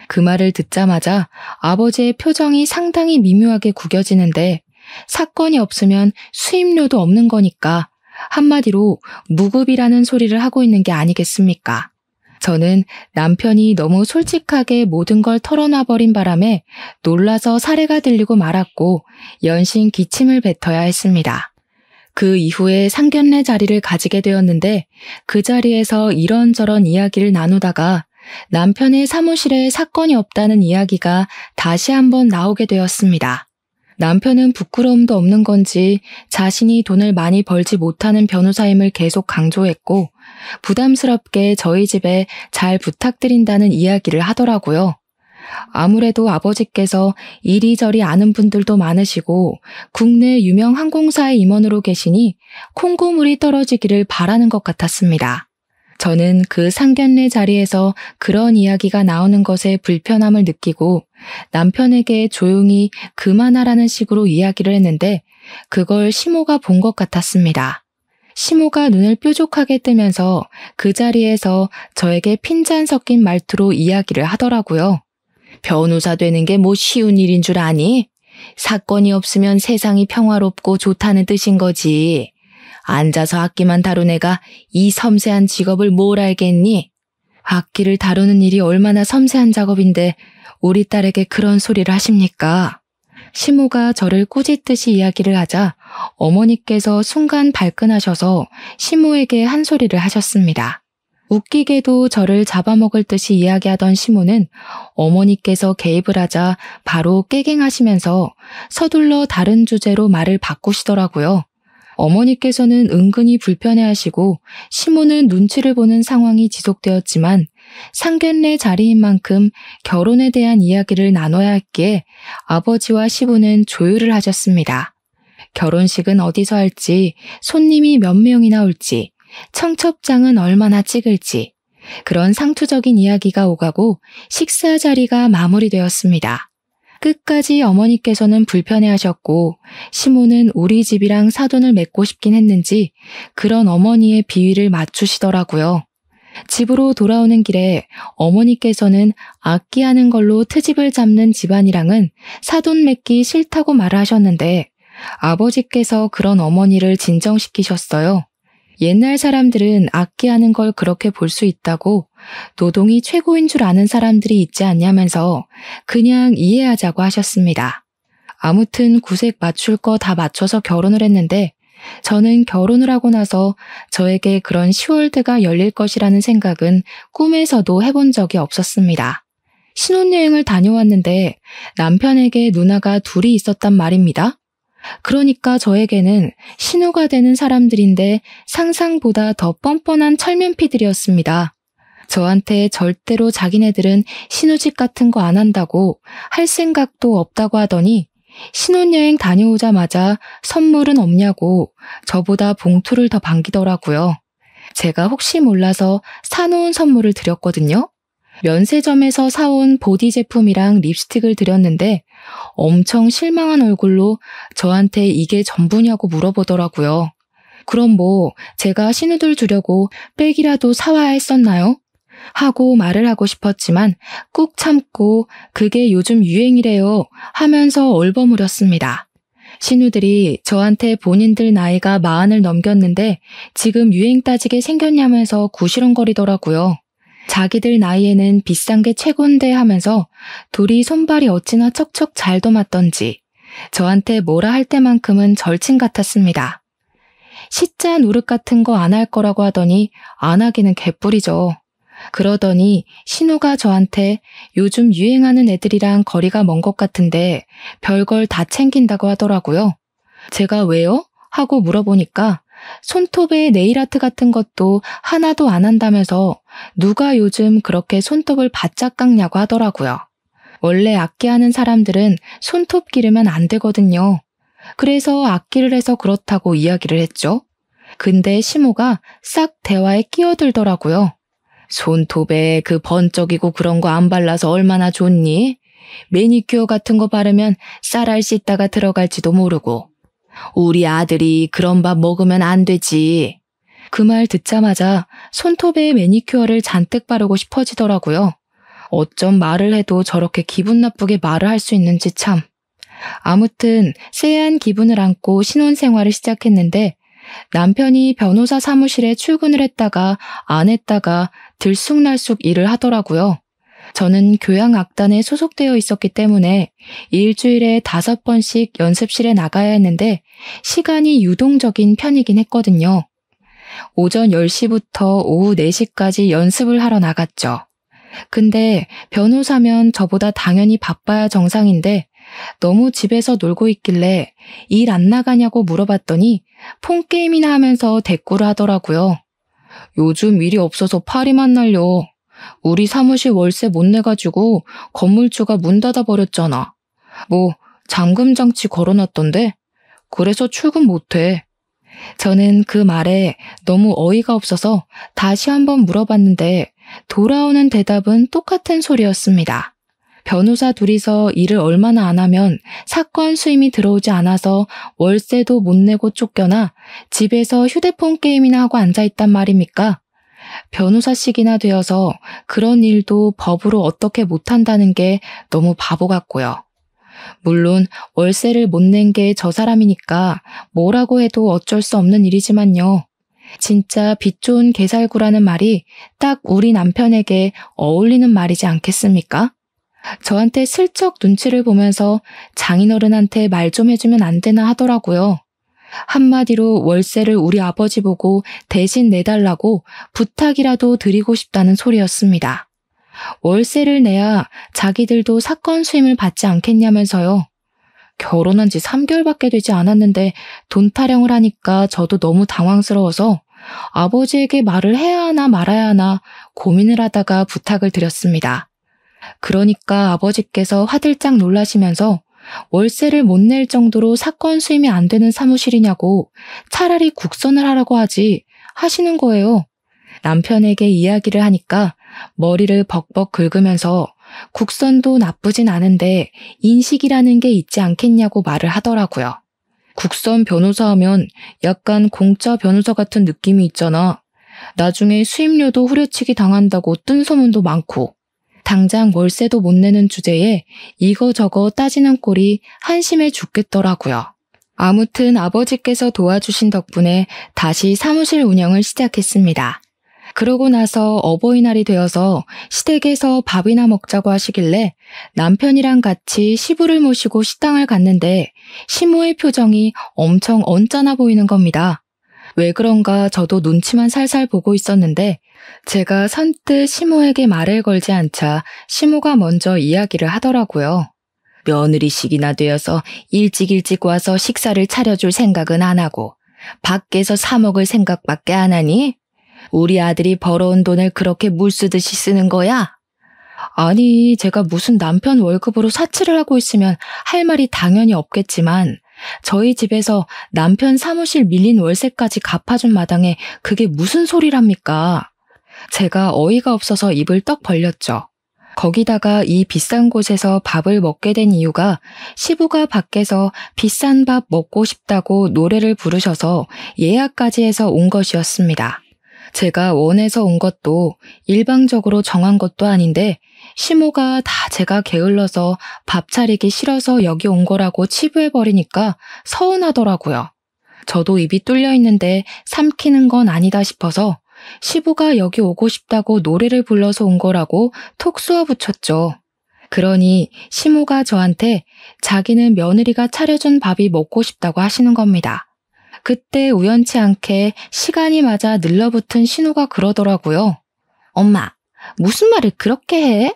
그 말을 듣자마자 아버지의 표정이 상당히 미묘하게 구겨지는데 사건이 없으면 수임료도 없는 거니까 한마디로 무급이라는 소리를 하고 있는 게 아니겠습니까? 저는 남편이 너무 솔직하게 모든 걸 털어놔버린 바람에 놀라서 사례가 들리고 말았고 연신 기침을 뱉어야 했습니다. 그 이후에 상견례 자리를 가지게 되었는데 그 자리에서 이런저런 이야기를 나누다가 남편의 사무실에 사건이 없다는 이야기가 다시 한번 나오게 되었습니다. 남편은 부끄러움도 없는 건지 자신이 돈을 많이 벌지 못하는 변호사임을 계속 강조했고 부담스럽게 저희 집에 잘 부탁드린다는 이야기를 하더라고요. 아무래도 아버지께서 이리저리 아는 분들도 많으시고 국내 유명 항공사의 임원으로 계시니 콩고물이 떨어지기를 바라는 것 같았습니다. 저는 그 상견례 자리에서 그런 이야기가 나오는 것에 불편함을 느끼고 남편에게 조용히 그만하라는 식으로 이야기를 했는데 그걸 시모가 본 것 같았습니다. 시모가 눈을 뾰족하게 뜨면서 그 자리에서 저에게 핀잔 섞인 말투로 이야기를 하더라고요. 변호사 되는 게 뭐 쉬운 일인 줄 아니? 사건이 없으면 세상이 평화롭고 좋다는 뜻인 거지. 앉아서 악기만 다룬 애가 이 섬세한 직업을 뭘 알겠니? 악기를 다루는 일이 얼마나 섬세한 작업인데 우리 딸에게 그런 소리를 하십니까? 시모가 저를 꾸짖듯이 이야기를 하자 어머니께서 순간 발끈하셔서 시모에게 한 소리를 하셨습니다. 웃기게도 저를 잡아먹을 듯이 이야기하던 시모는 어머니께서 개입을 하자 바로 깨갱하시면서 서둘러 다른 주제로 말을 바꾸시더라고요. 어머니께서는 은근히 불편해하시고 시모는 눈치를 보는 상황이 지속되었지만 상견례 자리인 만큼 결혼에 대한 이야기를 나눠야 했기에 아버지와 시부는 조율을 하셨습니다. 결혼식은 어디서 할지, 손님이 몇 명이나 올지, 청첩장은 얼마나 찍을지 그런 상투적인 이야기가 오가고 식사 자리가 마무리되었습니다. 끝까지 어머니께서는 불편해하셨고 시모는 우리 집이랑 사돈을 맺고 싶긴 했는지 그런 어머니의 비위를 맞추시더라고요. 집으로 돌아오는 길에 어머니께서는 악기하는 걸로 트집을 잡는 집안이랑은 사돈 맺기 싫다고 말을 하셨는데 아버지께서 그런 어머니를 진정시키셨어요. 옛날 사람들은 악기하는 걸 그렇게 볼 수 있다고 노동이 최고인 줄 아는 사람들이 있지 않냐면서 그냥 이해하자고 하셨습니다. 아무튼 구색 맞출 거 다 맞춰서 결혼을 했는데 저는 결혼을 하고 나서 저에게 그런 10월드가 열릴 것이라는 생각은 꿈에서도 해본 적이 없었습니다. 신혼여행을 다녀왔는데 남편에게 누나가 둘이 있었단 말입니다. 그러니까 저에게는 신우가 되는 사람들인데 상상보다 더 뻔뻔한 철면피들이었습니다. 저한테 절대로 자기네들은 신우집 같은 거 안 한다고 할 생각도 없다고 하더니 신혼여행 다녀오자마자 선물은 없냐고 저보다 봉투를 더 반기더라고요. 제가 혹시 몰라서 사놓은 선물을 드렸거든요. 면세점에서 사온 보디 제품이랑 립스틱을 드렸는데 엄청 실망한 얼굴로 저한테 이게 전부냐고 물어보더라고요. 그럼 뭐 제가 신우들 주려고 백이라도 사와야 했었나요? 하고 말을 하고 싶었지만 꾹 참고 그게 요즘 유행이래요 하면서 얼버무렸습니다. 신우들이 저한테 본인들 나이가 40을 넘겼는데 지금 유행 따지게 생겼냐면서 구시렁거리더라고요. 자기들 나이에는 비싼 게 최곤데 하면서 둘이 손발이 어찌나 척척 잘도 맞던지 저한테 뭐라 할 때만큼은 절친 같았습니다. 시자 노릇 같은 거 안 할 거라고 하더니 안 하기는 개뿔이죠. 그러더니 신우가 저한테 요즘 유행하는 애들이랑 거리가 먼 것 같은데 별걸 다 챙긴다고 하더라고요. 제가 왜요? 하고 물어보니까 손톱에 네일아트 같은 것도 하나도 안 한다면서 누가 요즘 그렇게 손톱을 바짝 깎냐고 하더라고요. 원래 악기하는 사람들은 손톱 기르면 안 되거든요. 그래서 악기를 해서 그렇다고 이야기를 했죠. 근데 시모가 싹 대화에 끼어들더라고요. 손톱에 그 번쩍이고 그런 거 안 발라서 얼마나 좋니? 매니큐어 같은 거 바르면 쌀알 씻다가 들어갈지도 모르고. 우리 아들이 그런 밥 먹으면 안 되지. 그 말 듣자마자 손톱에 매니큐어를 잔뜩 바르고 싶어지더라고요. 어쩜 말을 해도 저렇게 기분 나쁘게 말을 할 수 있는지 참. 아무튼 쎄한 기분을 안고 신혼생활을 시작했는데 남편이 변호사 사무실에 출근을 했다가 안 했다가 들쑥날쑥 일을 하더라고요. 저는 교양악단에 소속되어 있었기 때문에 일주일에 5번씩 연습실에 나가야 했는데 시간이 유동적인 편이긴 했거든요. 오전 10시부터 오후 4시까지 연습을 하러 나갔죠. 근데 변호사면 저보다 당연히 바빠야 정상인데 너무 집에서 놀고 있길래 일 안 나가냐고 물어봤더니 폰게임이나 하면서 대꾸를 하더라고요. 요즘 일이 없어서 파리만 날려. 우리 사무실 월세 못 내가지고 건물주가 문 닫아버렸잖아. 뭐 잠금 장치 걸어놨던데? 그래서 출근 못해. 저는 그 말에 너무 어이가 없어서 다시 한번 물어봤는데 돌아오는 대답은 똑같은 소리였습니다. 변호사 둘이서 일을 얼마나 안 하면 사건 수임이 들어오지 않아서 월세도 못 내고 쫓겨나 집에서 휴대폰 게임이나 하고 앉아있단 말입니까? 변호사식이나 되어서 그런 일도 법으로 어떻게 못한다는 게 너무 바보 같고요. 물론 월세를 못 낸 게 저 사람이니까 뭐라고 해도 어쩔 수 없는 일이지만요. 진짜 빚 좋은 개살구라는 말이 딱 우리 남편에게 어울리는 말이지 않겠습니까? 저한테 슬쩍 눈치를 보면서 장인어른한테 말 좀 해주면 안 되나 하더라고요. 한마디로 월세를 우리 아버지 보고 대신 내달라고 부탁이라도 드리고 싶다는 소리였습니다. 월세를 내야 자기들도 사건 수임을 받지 않겠냐면서요. 결혼한 지 3개월밖에 되지 않았는데 돈 타령을 하니까 저도 너무 당황스러워서 아버지에게 말을 해야 하나 말아야 하나 고민을 하다가 부탁을 드렸습니다. 그러니까 아버지께서 화들짝 놀라시면서 월세를 못 낼 정도로 사건 수임이 안 되는 사무실이냐고 차라리 국선을 하라고 하지 하시는 거예요. 남편에게 이야기를 하니까 머리를 벅벅 긁으면서 국선도 나쁘진 않은데 인식이라는 게 있지 않겠냐고 말을 하더라고요. 국선 변호사 하면 약간 공짜 변호사 같은 느낌이 있잖아. 나중에 수임료도 후려치기 당한다고 뜬 소문도 많고. 당장 월세도 못 내는 주제에 이거저거 따지는 꼴이 한심해 죽겠더라고요. 아무튼 아버지께서 도와주신 덕분에 다시 사무실 운영을 시작했습니다. 그러고 나서 어버이날이 되어서 시댁에서 밥이나 먹자고 하시길래 남편이랑 같이 시부를 모시고 식당을 갔는데 시모의 표정이 엄청 언짢아 보이는 겁니다. 왜 그런가 저도 눈치만 살살 보고 있었는데 제가 선뜻 시모에게 말을 걸지 않자 시모가 먼저 이야기를 하더라고요. 며느리식이나 되어서 일찍 와서 식사를 차려줄 생각은 안 하고 밖에서 사 먹을 생각밖에 안 하니? 우리 아들이 벌어온 돈을 그렇게 물쓰듯이 쓰는 거야? 아니, 제가 무슨 남편 월급으로 사치를 하고 있으면 할 말이 당연히 없겠지만 저희 집에서 남편 사무실 밀린 월세까지 갚아준 마당에 그게 무슨 소리랍니까? 제가 어이가 없어서 입을 떡 벌렸죠. 거기다가 이 비싼 곳에서 밥을 먹게 된 이유가 시부가 밖에서 비싼 밥 먹고 싶다고 노래를 부르셔서 예약까지 해서 온 것이었습니다. 제가 원해서 온 것도 일방적으로 정한 것도 아닌데 시모가 다 제가 게을러서 밥 차리기 싫어서 여기 온 거라고 치부해버리니까 서운하더라고요. 저도 입이 뚫려 있는데 삼키는 건 아니다 싶어서 시부가 여기 오고 싶다고 노래를 불러서 온 거라고 톡 쏘아붙였죠. 그러니 시모가 저한테 자기는 며느리가 차려준 밥이 먹고 싶다고 하시는 겁니다. 그때 우연치 않게 시간이 맞아 늘러붙은 신우가 그러더라고요. 엄마, 무슨 말을 그렇게 해?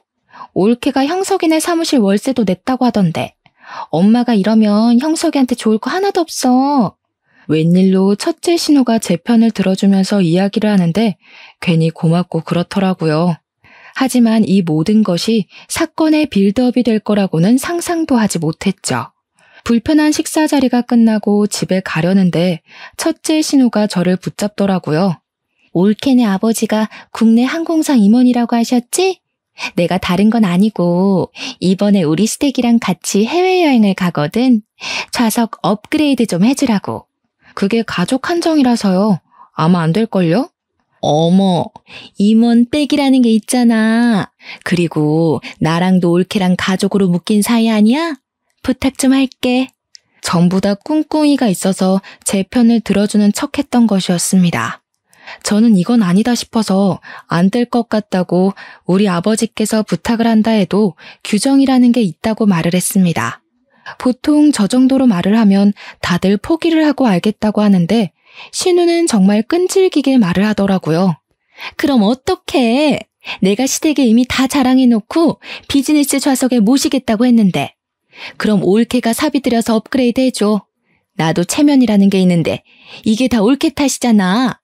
올케가 형석이네 사무실 월세도 냈다고 하던데. 엄마가 이러면 형석이한테 좋을 거 하나도 없어. 웬일로 첫째 신우가 제 편을 들어주면서 이야기를 하는데 괜히 고맙고 그렇더라고요. 하지만 이 모든 것이 사건의 빌드업이 될 거라고는 상상도 하지 못했죠. 불편한 식사 자리가 끝나고 집에 가려는데 첫째 신우가 저를 붙잡더라고요. 올케네 아버지가 국내 항공상 임원이라고 하셨지? 내가 다른 건 아니고 이번에 우리 시댁이랑 같이 해외여행을 가거든. 좌석 업그레이드 좀 해주라고. 그게 가족 한정이라서요. 아마 안 될걸요? 어머, 임원 백이라는 게 있잖아. 그리고 나랑도 올케랑 가족으로 묶인 사이 아니야? 부탁 좀 할게. 전부 다 꿍꿍이가 있어서 제 편을 들어주는 척했던 것이었습니다. 저는 이건 아니다 싶어서 안 될 것 같다고 우리 아버지께서 부탁을 한다 해도 규정이라는 게 있다고 말을 했습니다. 보통 저 정도로 말을 하면 다들 포기를 하고 알겠다고 하는데 신우는 정말 끈질기게 말을 하더라고요. 그럼 어떡해? 내가 시댁에 이미 다 자랑해놓고 비즈니스 좌석에 모시겠다고 했는데. 그럼 올케가 사비 들여서 업그레이드 해줘. 나도 체면이라는 게 있는데 이게 다 올케 탓이잖아.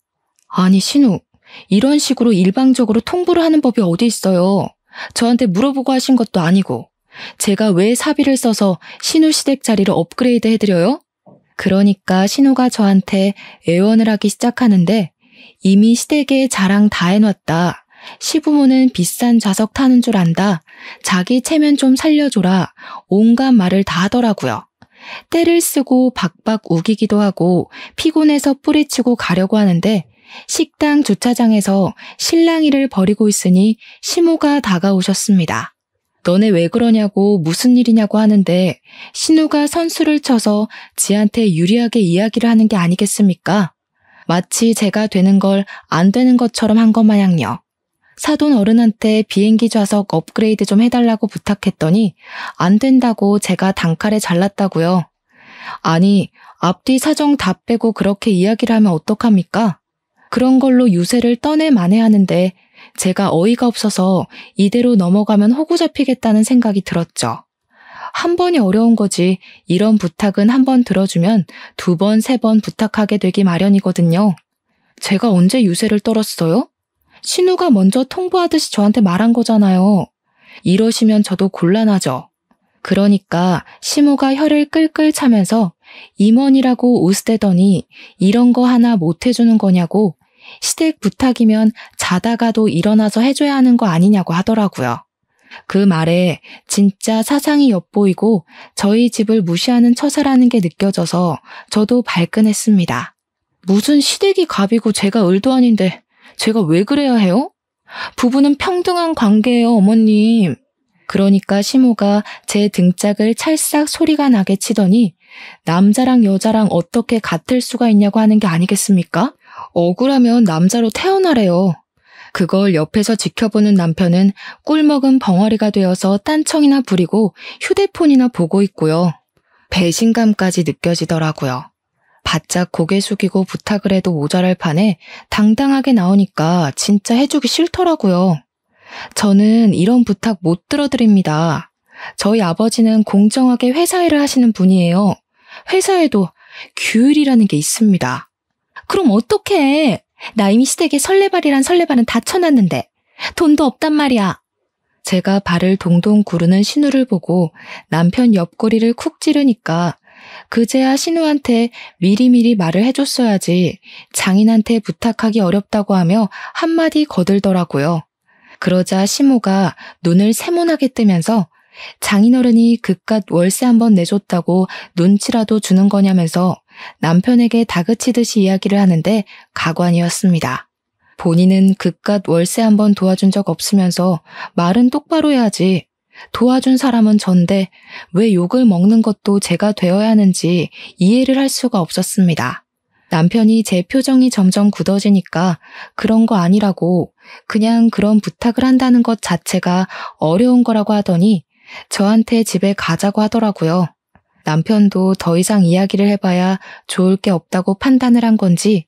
아니 신우, 이런 식으로 일방적으로 통보를 하는 법이 어디 있어요. 저한테 물어보고 하신 것도 아니고. 제가 왜 사비를 써서 신우 시댁 자리를 업그레이드 해드려요? 그러니까 신우가 저한테 애원을 하기 시작하는데 이미 시댁에 자랑 다 해놨다. 시부모는 비싼 좌석 타는 줄 안다. 자기 체면 좀 살려줘라. 온갖 말을 다 하더라고요. 때를 쓰고 박박 우기기도 하고 피곤해서 뿌리치고 가려고 하는데 식당 주차장에서 실랑이를 벌이고 있으니 시모가 다가오셨습니다. 너네 왜 그러냐고 무슨 일이냐고 하는데 신우가 선수를 쳐서 지한테 유리하게 이야기를 하는 게 아니겠습니까? 마치 제가 되는 걸 안 되는 것처럼 한 것 마냥요. 사돈 어른한테 비행기 좌석 업그레이드 좀 해달라고 부탁했더니 안 된다고 제가 단칼에 잘랐다고요. 아니, 앞뒤 사정 다 빼고 그렇게 이야기를 하면 어떡합니까? 그런 걸로 유세를 떠내 만회하는데 제가 어이가 없어서 이대로 넘어가면 호구 잡히겠다는 생각이 들었죠. 한 번이 어려운 거지 이런 부탁은 한 번 들어주면 두 번, 세 번 부탁하게 되기 마련이거든요. 제가 언제 유세를 떨었어요? 신우가 먼저 통보하듯이 저한테 말한 거잖아요. 이러시면 저도 곤란하죠. 그러니까 시모가 혀를 끌끌 차면서 임원이라고 우스대더니 이런 거 하나 못 해주는 거냐고 시댁 부탁이면 자다가도 일어나서 해줘야 하는 거 아니냐고 하더라고요. 그 말에 진짜 사상이 엿보이고 저희 집을 무시하는 처사라는 게 느껴져서 저도 발끈했습니다. 무슨 시댁이 갑이고 제가 을도 아닌데 제가 왜 그래야 해요? 부부는 평등한 관계예요, 어머님. 그러니까 시모가 제 등짝을 찰싹 소리가 나게 치더니 남자랑 여자랑 어떻게 같을 수가 있냐고 하는 게 아니겠습니까? 억울하면 남자로 태어나래요. 그걸 옆에서 지켜보는 남편은 꿀먹은 벙어리가 되어서 딴청이나 부리고 휴대폰이나 보고 있고요. 배신감까지 느껴지더라고요. 바짝 고개 숙이고 부탁을 해도 모자랄 판에 당당하게 나오니까 진짜 해주기 싫더라고요. 저는 이런 부탁 못 들어드립니다. 저희 아버지는 공정하게 회사일을 하시는 분이에요. 회사에도 규율이라는 게 있습니다. 그럼 어떡해? 나 이미 시댁에 설레발이란 설레발은 다 쳐놨는데 돈도 없단 말이야. 제가 발을 동동 구르는 신우를 보고 남편 옆구리를 쿡 찌르니까 그제야 신우한테 미리미리 말을 해줬어야지 장인한테 부탁하기 어렵다고 하며 한마디 거들더라고요. 그러자 시모가 눈을 세모나게 뜨면서 장인어른이 그깟 월세 한번 내줬다고 눈치라도 주는 거냐면서 남편에게 다그치듯이 이야기를 하는데 가관이었습니다. 본인은 그깟 월세 한번 도와준 적 없으면서 말은 똑바로 해야지. 도와준 사람은 전데 왜 욕을 먹는 것도 제가 되어야 하는지 이해를 할 수가 없었습니다. 남편이 제 표정이 점점 굳어지니까 그런 거 아니라고 그냥 그런 부탁을 한다는 것 자체가 어려운 거라고 하더니 저한테 집에 가자고 하더라고요. 남편도 더 이상 이야기를 해봐야 좋을 게 없다고 판단을 한 건지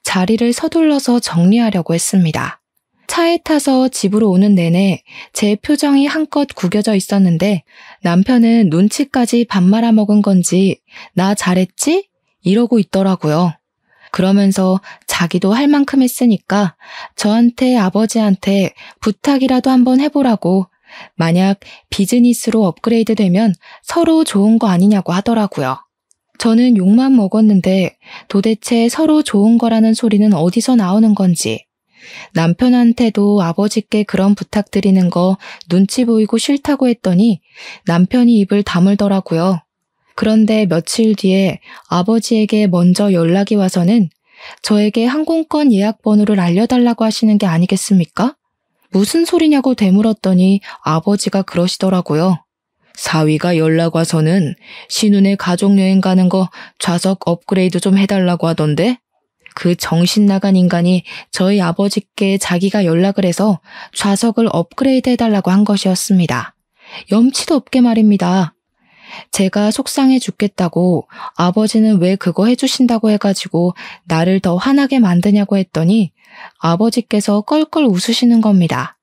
자리를 서둘러서 정리하려고 했습니다. 차에 타서 집으로 오는 내내 제 표정이 한껏 구겨져 있었는데 남편은 눈치까지 밥 말아먹은 건지 나 잘했지? 이러고 있더라고요. 그러면서 자기도 할 만큼 했으니까 저한테 아버지한테 부탁이라도 한번 해보라고 만약 비즈니스로 업그레이드 되면 서로 좋은 거 아니냐고 하더라고요. 저는 욕만 먹었는데 도대체 서로 좋은 거라는 소리는 어디서 나오는 건지 남편한테도 아버지께 그런 부탁드리는 거 눈치 보이고 싫다고 했더니 남편이 입을 다물더라고요. 그런데 며칠 뒤에 아버지에게 먼저 연락이 와서는 저에게 항공권 예약 번호를 알려달라고 하시는 게 아니겠습니까? 무슨 소리냐고 되물었더니 아버지가 그러시더라고요. 사위가 연락 와서는 신혼에 가족여행 가는 거 좌석 업그레이드 좀 해달라고 하던데? 그 정신 나간 인간이 저희 아버지께 자기가 연락을 해서 좌석을 업그레이드 해달라고 한 것이었습니다. 염치도 없게 말입니다. 제가 속상해 죽겠다고 아버지는 왜 그거 해주신다고 해가지고 나를 더 화나게 만드냐고 했더니 아버지께서 껄껄 웃으시는 겁니다.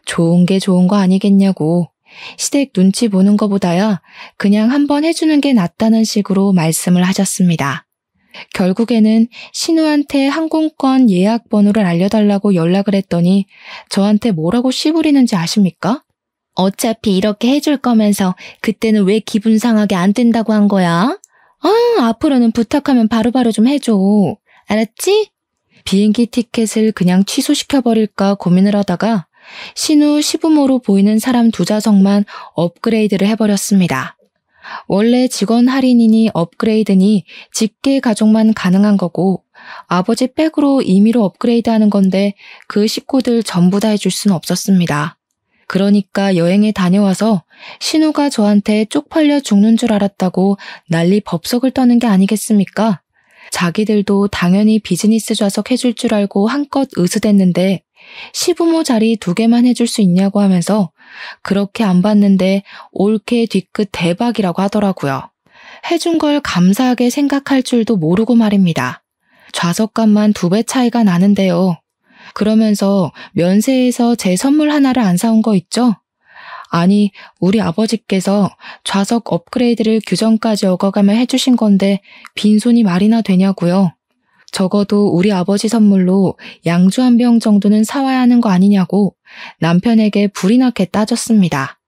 좋은 게 좋은 거 아니겠냐고. 시댁 눈치 보는 거보다야 그냥 한번 해주는 게 낫다는 식으로 말씀을 하셨습니다. 결국에는 신우한테 항공권 예약 번호를 알려달라고 연락을 했더니 저한테 뭐라고 씨부리는지 아십니까? 어차피 이렇게 해줄 거면서 그때는 왜 기분 상하게 안 된다고 한 거야? 앞으로는 부탁하면 바로바로 좀 해줘. 알았지? 비행기 티켓을 그냥 취소시켜버릴까 고민을 하다가 신우 시부모로 보이는 사람 2좌석만 업그레이드를 해버렸습니다. 원래 직원 할인이니 업그레이드니 직계 가족만 가능한 거고 아버지 백으로 임의로 업그레이드하는 건데 그 식구들 전부 다 해줄 수는 없었습니다. 그러니까 여행에 다녀와서 신우가 저한테 쪽팔려 죽는 줄 알았다고 난리 법석을 떠는 게 아니겠습니까? 자기들도 당연히 비즈니스 좌석 해줄 줄 알고 한껏 으스댔는데 시부모 자리 2개만 해줄 수 있냐고 하면서 그렇게 안 받는데 올케 뒤끝 대박이라고 하더라고요. 해준 걸 감사하게 생각할 줄도 모르고 말입니다. 좌석값만 2배 차이가 나는데요. 그러면서 면세에서 제 선물 하나를 안 사온 거 있죠? 아니, 우리 아버지께서 좌석 업그레이드를 규정까지 어겨가며 해주신 건데 빈손이 말이나 되냐고요. 적어도 우리 아버지 선물로 양주 1병 정도는 사와야 하는 거 아니냐고 남편에게 불이 나게 따졌습니다.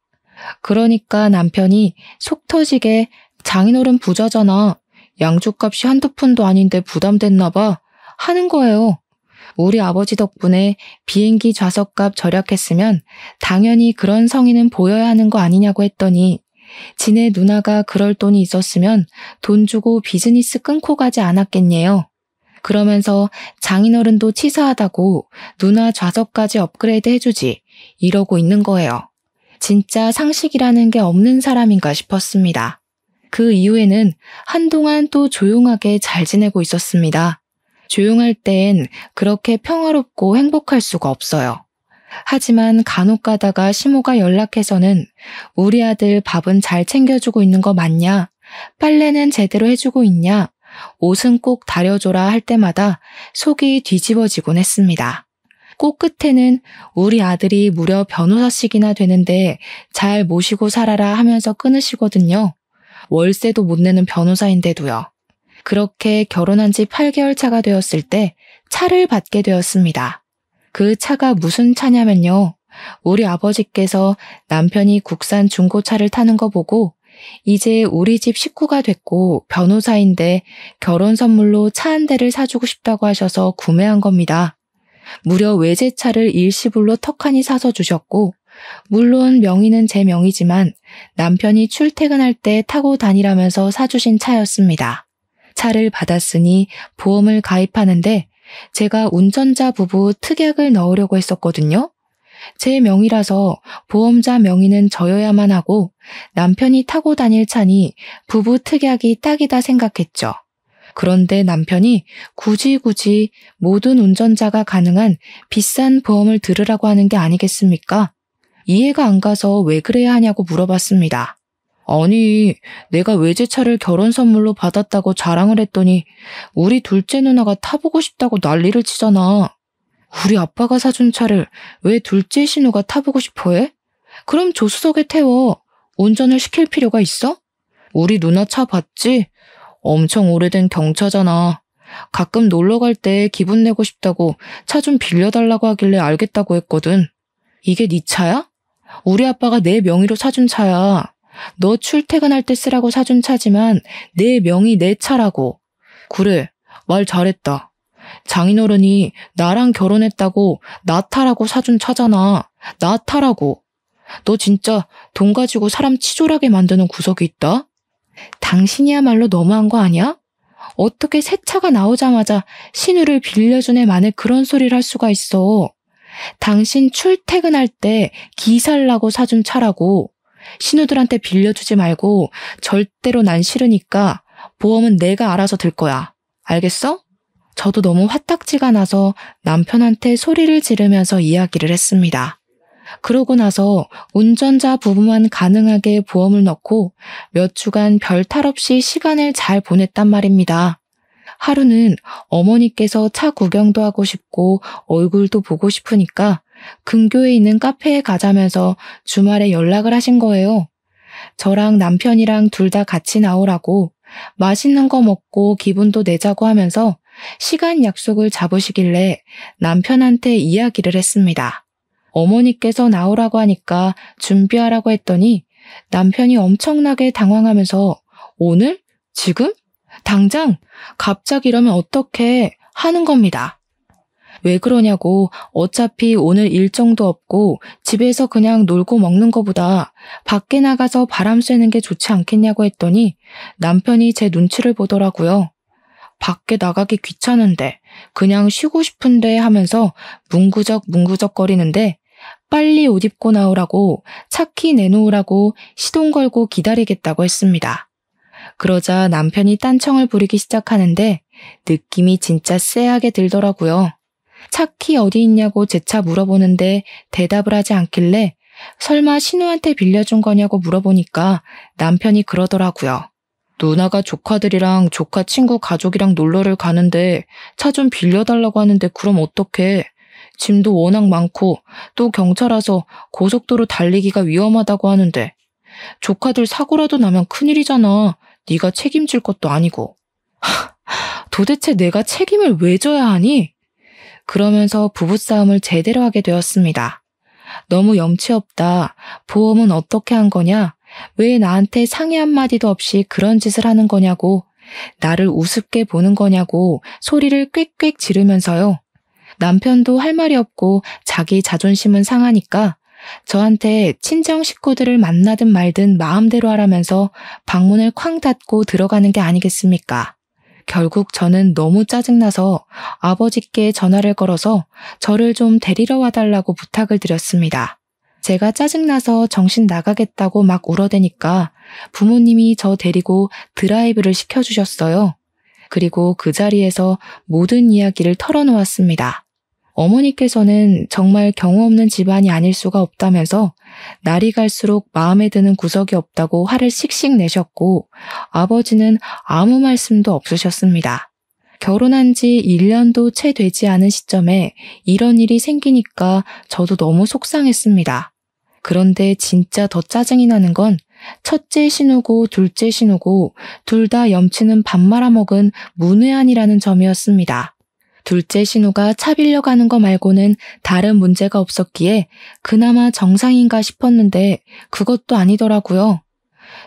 그러니까 남편이 속 터지게 장인어른 부자잖아. 양주값이 한두 푼도 아닌데 부담됐나 봐 하는 거예요. 우리 아버지 덕분에 비행기 좌석값 절약했으면 당연히 그런 성의는 보여야 하는 거 아니냐고 했더니 지네 누나가 그럴 돈이 있었으면 돈 주고 비즈니스 끊고 가지 않았겠네요. 그러면서 장인어른도 치사하다고 누나 좌석까지 업그레이드 해주지 이러고 있는 거예요. 진짜 상식이라는 게 없는 사람인가 싶었습니다. 그 이후에는 한동안 또 조용하게 잘 지내고 있었습니다. 조용할 땐 그렇게 평화롭고 행복할 수가 없어요. 하지만 간혹 가다가 시모가 연락해서는 우리 아들 밥은 잘 챙겨주고 있는 거 맞냐? 빨래는 제대로 해주고 있냐? 옷은 꼭 다려줘라 할 때마다 속이 뒤집어지곤 했습니다. 꼭 끝에는 우리 아들이 무려 변호사씩이나 되는데 잘 모시고 살아라 하면서 끊으시거든요. 월세도 못 내는 변호사인데도요. 그렇게 결혼한 지 8개월 차가 되었을 때 차를 받게 되었습니다. 그 차가 무슨 차냐면요. 우리 아버지께서 남편이 국산 중고차를 타는 거 보고 이제 우리 집 식구가 됐고 변호사인데 결혼 선물로 차 한 대를 사주고 싶다고 하셔서 구매한 겁니다. 무려 외제차를 일시불로 턱하니 사서 주셨고 물론 명의는 제 명의지만 남편이 출퇴근할 때 타고 다니라면서 사주신 차였습니다. 차를 받았으니 보험을 가입하는데 제가 운전자 부부 특약을 넣으려고 했었거든요. 제 명의라서 보험자 명의는 저여야만 하고 남편이 타고 다닐 차니 부부 특약이 딱이다 생각했죠. 그런데 남편이 굳이 모든 운전자가 가능한 비싼 보험을 들으라고 하는 게 아니겠습니까? 이해가 안 가서 왜 그래야 하냐고 물어봤습니다. 아니, 내가 외제차를 결혼 선물로 받았다고 자랑을 했더니 우리 둘째 누나가 타보고 싶다고 난리를 치잖아. 우리 아빠가 사준 차를 왜 둘째 신우가 타보고 싶어해? 그럼 조수석에 태워. 운전을 시킬 필요가 있어? 우리 누나 차 봤지? 엄청 오래된 경차잖아. 가끔 놀러 갈 때 기분 내고 싶다고 차 좀 빌려달라고 하길래 알겠다고 했거든. 이게 네 차야? 우리 아빠가 내 명의로 사준 차야. 너 출퇴근할 때 쓰라고 사준 차지만 내 명의 내 차라고. 그래, 말 잘했다. 장인어른이 나랑 결혼했다고 나 타라고 사준 차잖아. 나 타라고. 너 진짜 돈 가지고 사람 치졸하게 만드는 구석이 있다? 당신이야말로 너무한 거 아니야? 어떻게 새 차가 나오자마자 신우를 빌려준 애 만에 그런 소리를 할 수가 있어. 당신 출퇴근할 때 기살라고 사준 차라고. 신우들한테 빌려주지 말고 절대로 난 싫으니까 보험은 내가 알아서 들 거야. 알겠어? 저도 너무 화딱지가 나서 남편한테 소리를 지르면서 이야기를 했습니다. 그러고 나서 운전자 부부만 가능하게 보험을 넣고 몇 주간 별 탈 없이 시간을 잘 보냈단 말입니다. 하루는 어머니께서 차 구경도 하고 싶고 얼굴도 보고 싶으니까 근교에 있는 카페에 가자면서 주말에 연락을 하신 거예요. 저랑 남편이랑 둘 다 같이 나오라고 맛있는 거 먹고 기분도 내자고 하면서 시간 약속을 잡으시길래 남편한테 이야기를 했습니다. 어머니께서 나오라고 하니까 준비하라고 했더니 남편이 엄청나게 당황하면서 오늘? 지금? 당장? 갑자기 이러면 어떡해? 하는 겁니다. 왜 그러냐고 어차피 오늘 일정도 없고 집에서 그냥 놀고 먹는 거보다 밖에 나가서 바람 쐬는 게 좋지 않겠냐고 했더니 남편이 제 눈치를 보더라고요. 밖에 나가기 귀찮은데 그냥 쉬고 싶은데 하면서 뭉구적 거리는데 빨리 옷 입고 나오라고 차키 내놓으라고 시동 걸고 기다리겠다고 했습니다. 그러자 남편이 딴청을 부리기 시작하는데 느낌이 진짜 쎄하게 들더라고요. 차키 어디 있냐고 재차 물어보는데 대답을 하지 않길래 설마 신우한테 빌려준 거냐고 물어보니까 남편이 그러더라고요. 누나가 조카들이랑 조카 친구 가족이랑 놀러를 가는데 차 좀 빌려달라고 하는데 그럼 어떡해. 짐도 워낙 많고 또 경차라서 고속도로 달리기가 위험하다고 하는데 조카들 사고라도 나면 큰일이잖아. 네가 책임질 것도 아니고. 도대체 내가 책임을 왜 져야 하니? 그러면서 부부싸움을 제대로 하게 되었습니다. 너무 염치 없다. 보험은 어떻게 한 거냐? 왜 나한테 상의 한마디도 없이 그런 짓을 하는 거냐고, 나를 우습게 보는 거냐고 소리를 꽥꽥 지르면서요. 남편도 할 말이 없고 자기 자존심은 상하니까 저한테 친정 식구들을 만나든 말든 마음대로 하라면서 방문을 쾅 닫고 들어가는 게 아니겠습니까? 결국 저는 너무 짜증나서 아버지께 전화를 걸어서 저를 좀 데리러 와달라고 부탁을 드렸습니다. 제가 짜증나서 정신 나가겠다고 막 울어대니까 부모님이 저 데리고 드라이브를 시켜주셨어요. 그리고 그 자리에서 모든 이야기를 털어놓았습니다. 어머니께서는 정말 경우 없는 집안이 아닐 수가 없다면서 날이 갈수록 마음에 드는 구석이 없다고 화를 씩씩 내셨고 아버지는 아무 말씀도 없으셨습니다. 결혼한 지 1년도 채 되지 않은 시점에 이런 일이 생기니까 저도 너무 속상했습니다. 그런데 진짜 더 짜증이 나는 건 첫째 신우고 둘째 신우고 둘 다 염치는 밥 말아먹은 문외한이라는 점이었습니다. 둘째 신우가 차 빌려가는 거 말고는 다른 문제가 없었기에 그나마 정상인가 싶었는데 그것도 아니더라고요.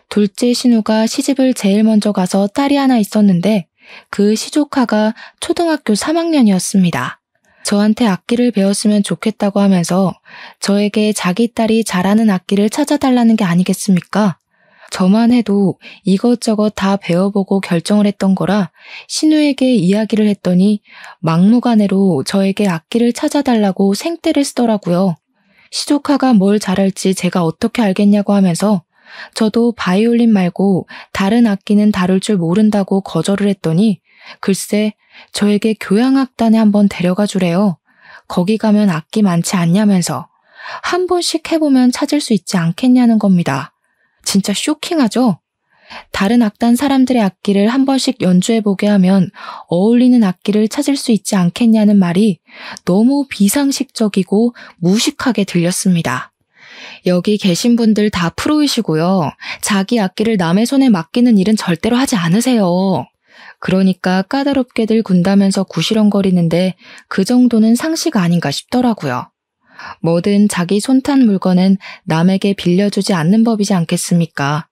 둘째 신우가 시집을 제일 먼저 가서 딸이 하나 있었는데 그 시조카가 초등학교 3학년이었습니다. 저한테 악기를 배웠으면 좋겠다고 하면서 저에게 자기 딸이 잘하는 악기를 찾아달라는 게 아니겠습니까? 저만 해도 이것저것 다 배워보고 결정을 했던 거라 신우에게 이야기를 했더니 막무가내로 저에게 악기를 찾아달라고 생떼를 쓰더라고요. 시조카가 뭘 잘할지 제가 어떻게 알겠냐고 하면서 저도 바이올린 말고 다른 악기는 다룰 줄 모른다고 거절을 했더니 글쎄 저에게 교향악단에 한번 데려가 주래요. 거기 가면 악기 많지 않냐면서 한 번씩 해보면 찾을 수 있지 않겠냐는 겁니다. 진짜 쇼킹하죠? 다른 악단 사람들의 악기를 한 번씩 연주해보게 하면 어울리는 악기를 찾을 수 있지 않겠냐는 말이 너무 비상식적이고 무식하게 들렸습니다. 여기 계신 분들 다 프로이시고요. 자기 악기를 남의 손에 맡기는 일은 절대로 하지 않으세요. 그러니까 까다롭게들 군다면서 구시렁거리는데 그 정도는 상식 아닌가 싶더라고요. 뭐든 자기 손탄 물건은 남에게 빌려주지 않는 법이지 않겠습니까?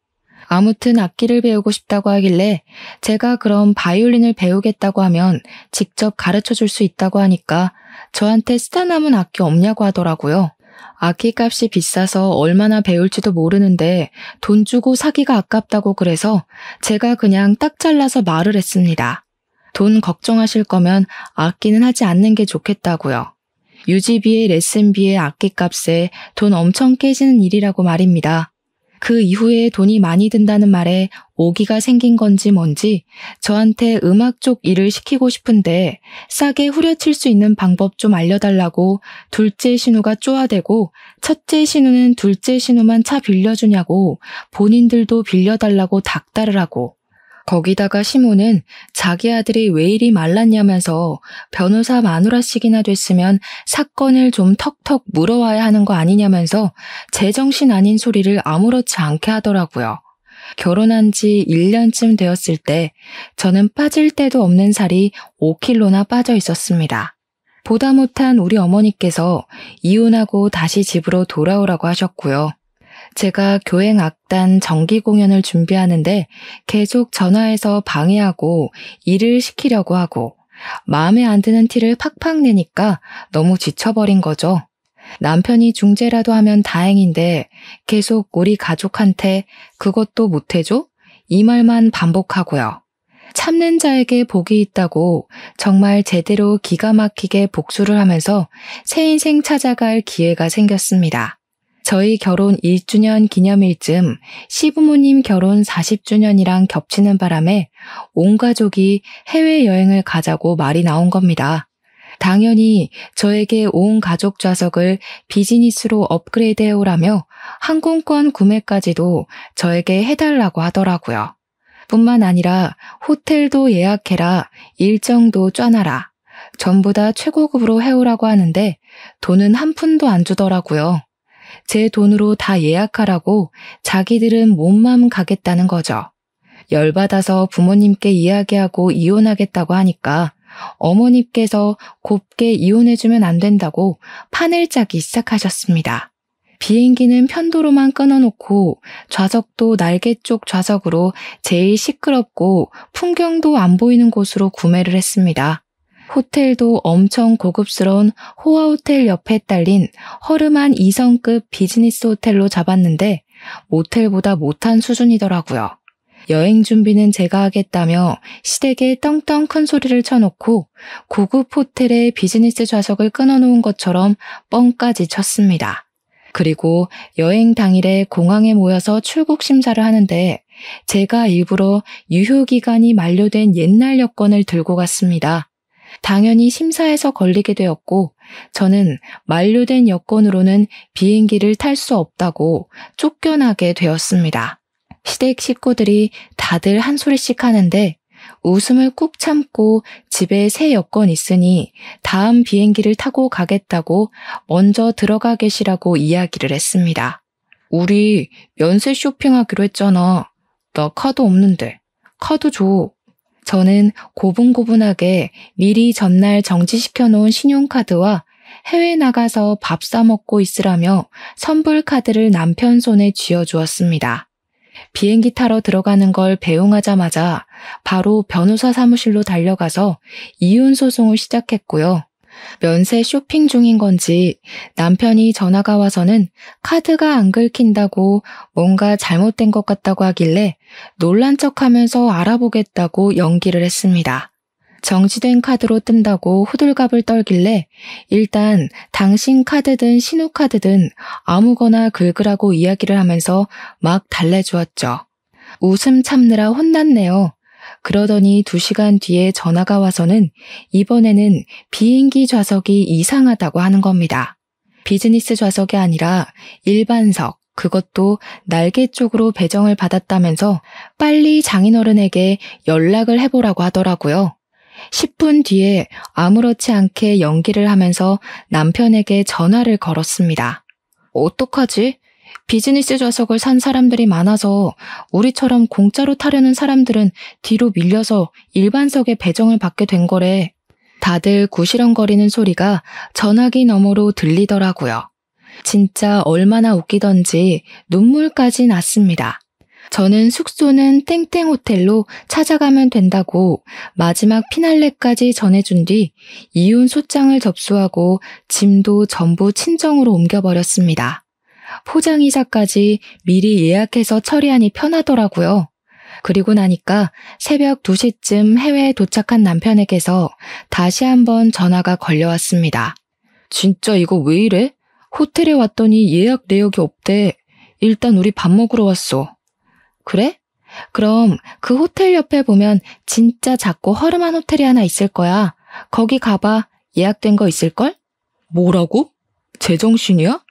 아무튼 악기를 배우고 싶다고 하길래 제가 그럼 바이올린을 배우겠다고 하면 직접 가르쳐 줄 수 있다고 하니까 저한테 쓰다 남은 악기 없냐고 하더라고요. 악기값이 비싸서 얼마나 배울지도 모르는데 돈 주고 사기가 아깝다고 그래서 제가 그냥 딱 잘라서 말을 했습니다. 돈 걱정하실 거면 악기는 하지 않는 게 좋겠다고요. 유지비에 레슨비에 악기값에 돈 엄청 깨지는 일이라고 말입니다. 그 이후에 돈이 많이 든다는 말에 오기가 생긴 건지 뭔지 저한테 음악 쪽 일을 시키고 싶은데 싸게 후려칠 수 있는 방법 좀 알려달라고 둘째 신우가 쪼아대고 첫째 신우는 둘째 신우만 차 빌려주냐고 본인들도 빌려달라고 닥달을 하고 거기다가 시모는 자기 아들이 왜 이리 말랐냐면서 변호사 마누라씩이나 됐으면 사건을 좀 턱턱 물어와야 하는 거 아니냐면서 제정신 아닌 소리를 아무렇지 않게 하더라고요. 결혼한 지 1년쯤 되었을 때 저는 빠질 데도 없는 살이 5kg나 빠져 있었습니다. 보다 못한 우리 어머니께서 이혼하고 다시 집으로 돌아오라고 하셨고요. 제가 교행 악단 정기 공연을 준비하는데 계속 전화해서 방해하고 일을 시키려고 하고 마음에 안 드는 티를 팍팍 내니까 너무 지쳐버린 거죠. 남편이 중재라도 하면 다행인데 계속 우리 가족한테 그것도 못해줘? 이 말만 반복하고요. 참는 자에게 복이 있다고 정말 제대로 기가 막히게 복수를 하면서 새 인생 찾아갈 기회가 생겼습니다. 저희 결혼 1주년 기념일쯤 시부모님 결혼 40주년이랑 겹치는 바람에 온 가족이 해외여행을 가자고 말이 나온 겁니다. 당연히 저에게 온 가족 좌석을 비즈니스로 업그레이드 해오라며 항공권 구매까지도 저에게 해달라고 하더라고요. 뿐만 아니라 호텔도 예약해라, 일정도 쪄놔라. 전부 다 최고급으로 해오라고 하는데 돈은 한 푼도 안 주더라고요. 제 돈으로 다 예약하라고 자기들은 몸만 가겠다는 거죠. 열받아서 부모님께 이야기하고 이혼하겠다고 하니까 어머니께서 곱게 이혼해주면 안 된다고 판을 짜기 시작하셨습니다. 비행기는 편도로만 끊어놓고 좌석도 날개 쪽 좌석으로 제일 시끄럽고 풍경도 안 보이는 곳으로 구매를 했습니다. 호텔도 엄청 고급스러운 호화호텔 옆에 딸린 허름한 2성급 비즈니스 호텔로 잡았는데 모텔보다 못한 수준이더라고요. 여행 준비는 제가 하겠다며 시댁에 떵떵 큰 소리를 쳐놓고 고급 호텔에 비즈니스 좌석을 끊어놓은 것처럼 뻥까지 쳤습니다. 그리고 여행 당일에 공항에 모여서 출국 심사를 하는데 제가 일부러 유효기간이 만료된 옛날 여권을 들고 갔습니다. 당연히 심사에서 걸리게 되었고 저는 만료된 여권으로는 비행기를 탈 수 없다고 쫓겨나게 되었습니다. 시댁 식구들이 다들 한 소리씩 하는데 웃음을 꾹 참고 집에 새 여권 있으니 다음 비행기를 타고 가겠다고 먼저 들어가 계시라고 이야기를 했습니다. 우리 면세 쇼핑하기로 했잖아. 나 카드 없는데. 카드 줘. 저는 고분고분하게 미리 전날 정지시켜 놓은 신용카드와 해외 나가서 밥 사 먹고 있으라며 선불 카드를 남편 손에 쥐어주었습니다. 비행기 타러 들어가는 걸 배웅하자마자 바로 변호사 사무실로 달려가서 이혼 소송을 시작했고요. 면세 쇼핑 중인 건지 남편이 전화가 와서는 카드가 안 긁힌다고 뭔가 잘못된 것 같다고 하길래 놀란 척하면서 알아보겠다고 연기를 했습니다. 정지된 카드로 뜬다고 호들갑을 떨길래 일단 당신 카드든 신호카드든 아무거나 긁으라고 이야기를 하면서 막 달래주었죠. 웃음 참느라 혼났네요. 그러더니 2시간 뒤에 전화가 와서는 이번에는 비행기 좌석이 이상하다고 하는 겁니다. 비즈니스 좌석이 아니라 일반석, 그것도 날개 쪽으로 배정을 받았다면서 빨리 장인어른에게 연락을 해보라고 하더라고요. 10분 뒤에 아무렇지 않게 연기를 하면서 남편에게 전화를 걸었습니다. 어떡하지? 비즈니스 좌석을 산 사람들이 많아서 우리처럼 공짜로 타려는 사람들은 뒤로 밀려서 일반석에 배정을 받게 된 거래. 다들 구시렁거리는 소리가 전화기 너머로 들리더라고요. 진짜 얼마나 웃기던지 눈물까지 났습니다. 저는 숙소는 땡땡 호텔로 찾아가면 된다고 마지막 피날레까지 전해준 뒤 이혼 소장을 접수하고 짐도 전부 친정으로 옮겨버렸습니다. 포장이사까지 미리 예약해서 처리하니 편하더라고요. 그리고 나니까 새벽 2시쯤 해외에 도착한 남편에게서 다시 한번 전화가 걸려왔습니다. 진짜 이거 왜 이래? 호텔에 왔더니 예약 내역이 없대. 일단 우리 밥 먹으러 왔어. 그래? 그럼 그 호텔 옆에 보면 진짜 작고 허름한 호텔이 하나 있을 거야. 거기 가봐. 예약된 거 있을걸? 뭐라고? 제정신이야?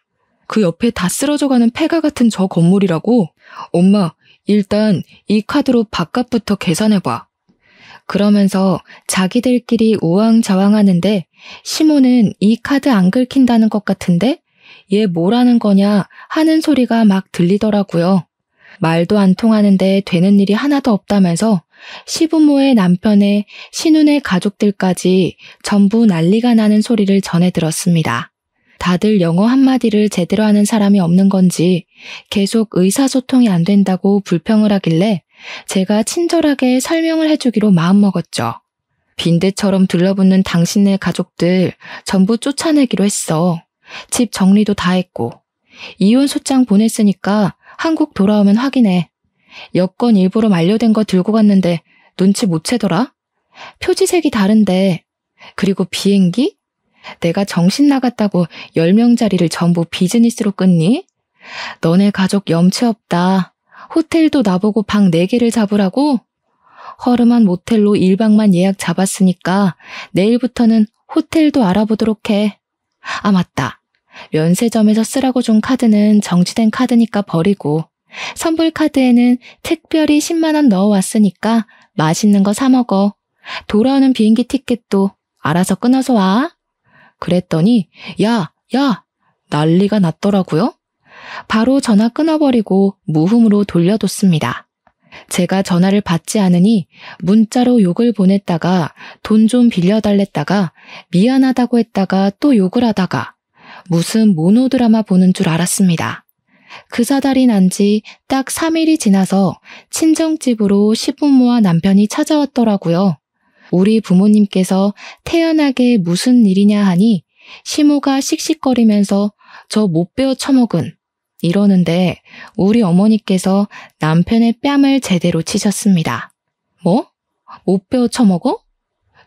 그 옆에 다 쓰러져가는 폐가 같은 저 건물이라고? 엄마, 일단 이 카드로 밥값부터 계산해봐. 그러면서 자기들끼리 우왕좌왕하는데 시모는 이 카드 안 긁힌다는 것 같은데? 얘 뭐라는 거냐 하는 소리가 막 들리더라고요. 말도 안 통하는데 되는 일이 하나도 없다면서 시부모의 남편의 신혼의 가족들까지 전부 난리가 나는 소리를 전해 들었습니다. 다들 영어 한마디를 제대로 하는 사람이 없는 건지 계속 의사소통이 안 된다고 불평을 하길래 제가 친절하게 설명을 해주기로 마음먹었죠. 빈대처럼 들러붙는 당신네 가족들 전부 쫓아내기로 했어. 집 정리도 다 했고. 이혼 소장 보냈으니까 한국 돌아오면 확인해. 여권 일부러 만료된 거 들고 갔는데 눈치 못 채더라? 표지색이 다른데. 그리고 비행기? 내가 정신 나갔다고 10명짜리를 전부 비즈니스로 끊니? 너네 가족 염치 없다. 호텔도 나보고 방 4개를 잡으라고? 허름한 모텔로 1박만 예약 잡았으니까 내일부터는 호텔도 알아보도록 해. 아, 맞다. 면세점에서 쓰라고 준 카드는 정지된 카드니까 버리고 선불 카드에는 특별히 10만 원 넣어왔으니까 맛있는 거 사 먹어. 돌아오는 비행기 티켓도 알아서 끊어서 와. 그랬더니 야 난리가 났더라고요. 바로 전화 끊어버리고 무음으로 돌려뒀습니다. 제가 전화를 받지 않으니 문자로 욕을 보냈다가 돈 좀 빌려달랬다가 미안하다고 했다가 또 욕을 하다가 무슨 모노드라마 보는 줄 알았습니다. 그 사달이 난 지 딱 3일이 지나서 친정집으로 시부모와 남편이 찾아왔더라고요. 우리 부모님께서 태연하게 무슨 일이냐 하니 시모가 씩씩거리면서 저 못 배워 처먹은 이러는데 우리 어머니께서 남편의 뺨을 제대로 치셨습니다. 뭐? 못 배워 처먹어?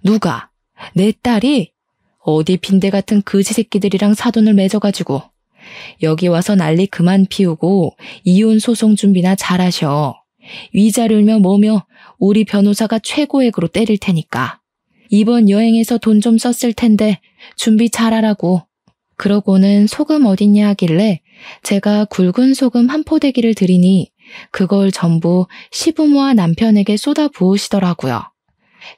누가? 내 딸이? 어디 빈대 같은 거지 새끼들이랑 사돈을 맺어가지고 여기 와서 난리 그만 피우고 이혼 소송 준비나 잘하셔. 위자료며 뭐며 우리 변호사가 최고액으로 때릴 테니까. 이번 여행에서 돈 좀 썼을 텐데 준비 잘하라고. 그러고는 소금 어딨냐 하길래 제가 굵은 소금 한 포대기를 드리니 그걸 전부 시부모와 남편에게 쏟아 부으시더라고요.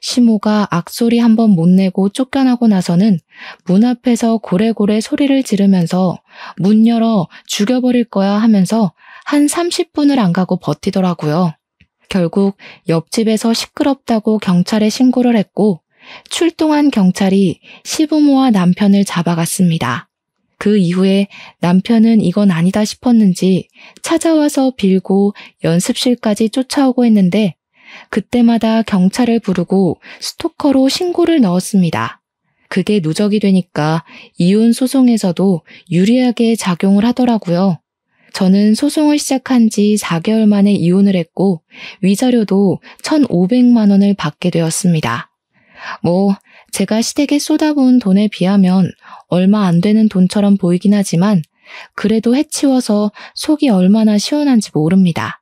시모가 악소리 한 번 못 내고 쫓겨나고 나서는 문 앞에서 고래고래 소리를 지르면서 문 열어 죽여버릴 거야 하면서 한 30분을 안 가고 버티더라고요. 결국 옆집에서 시끄럽다고 경찰에 신고를 했고 출동한 경찰이 시부모와 남편을 잡아갔습니다. 그 이후에 남편은 이건 아니다 싶었는지 찾아와서 빌고 연습실까지 쫓아오고 했는데 그때마다 경찰을 부르고 스토커로 신고를 넣었습니다. 그게 누적이 되니까 이혼 소송에서도 유리하게 작용을 하더라고요. 저는 소송을 시작한 지 4개월 만에 이혼을 했고 위자료도 1,500만 원을 받게 되었습니다. 제가 시댁에 쏟아부은 돈에 비하면 얼마 안 되는 돈처럼 보이긴 하지만 그래도 해치워서 속이 얼마나 시원한지 모릅니다.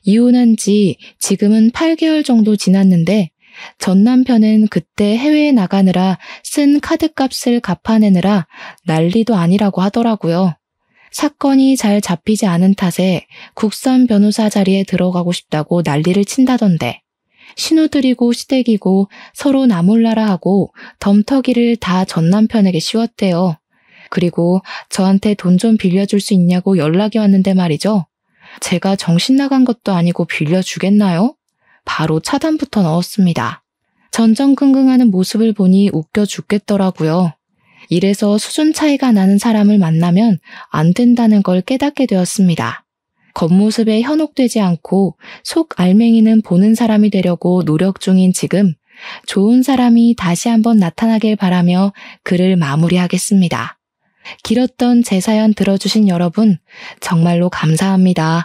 이혼한 지 지금은 8개월 정도 지났는데 전 남편은 그때 해외에 나가느라 쓴 카드값을 갚아내느라 난리도 아니라고 하더라고요. 사건이 잘 잡히지 않은 탓에 국선 변호사 자리에 들어가고 싶다고 난리를 친다던데 신호들이고 시댁이고 서로 나몰라라 하고 덤터기를 다 전 남편에게 씌웠대요. 그리고 저한테 돈 좀 빌려줄 수 있냐고 연락이 왔는데 말이죠. 제가 정신 나간 것도 아니고 빌려주겠나요? 바로 차단부터 넣었습니다. 전전긍긍하는 모습을 보니 웃겨 죽겠더라고요. 이래서 수준 차이가 나는 사람을 만나면 안 된다는 걸 깨닫게 되었습니다. 겉모습에 현혹되지 않고 속 알맹이는 보는 사람이 되려고 노력 중인 지금 좋은 사람이 다시 한번 나타나길 바라며 글을 마무리하겠습니다. 길었던 제 사연 들어주신 여러분 정말로 감사합니다.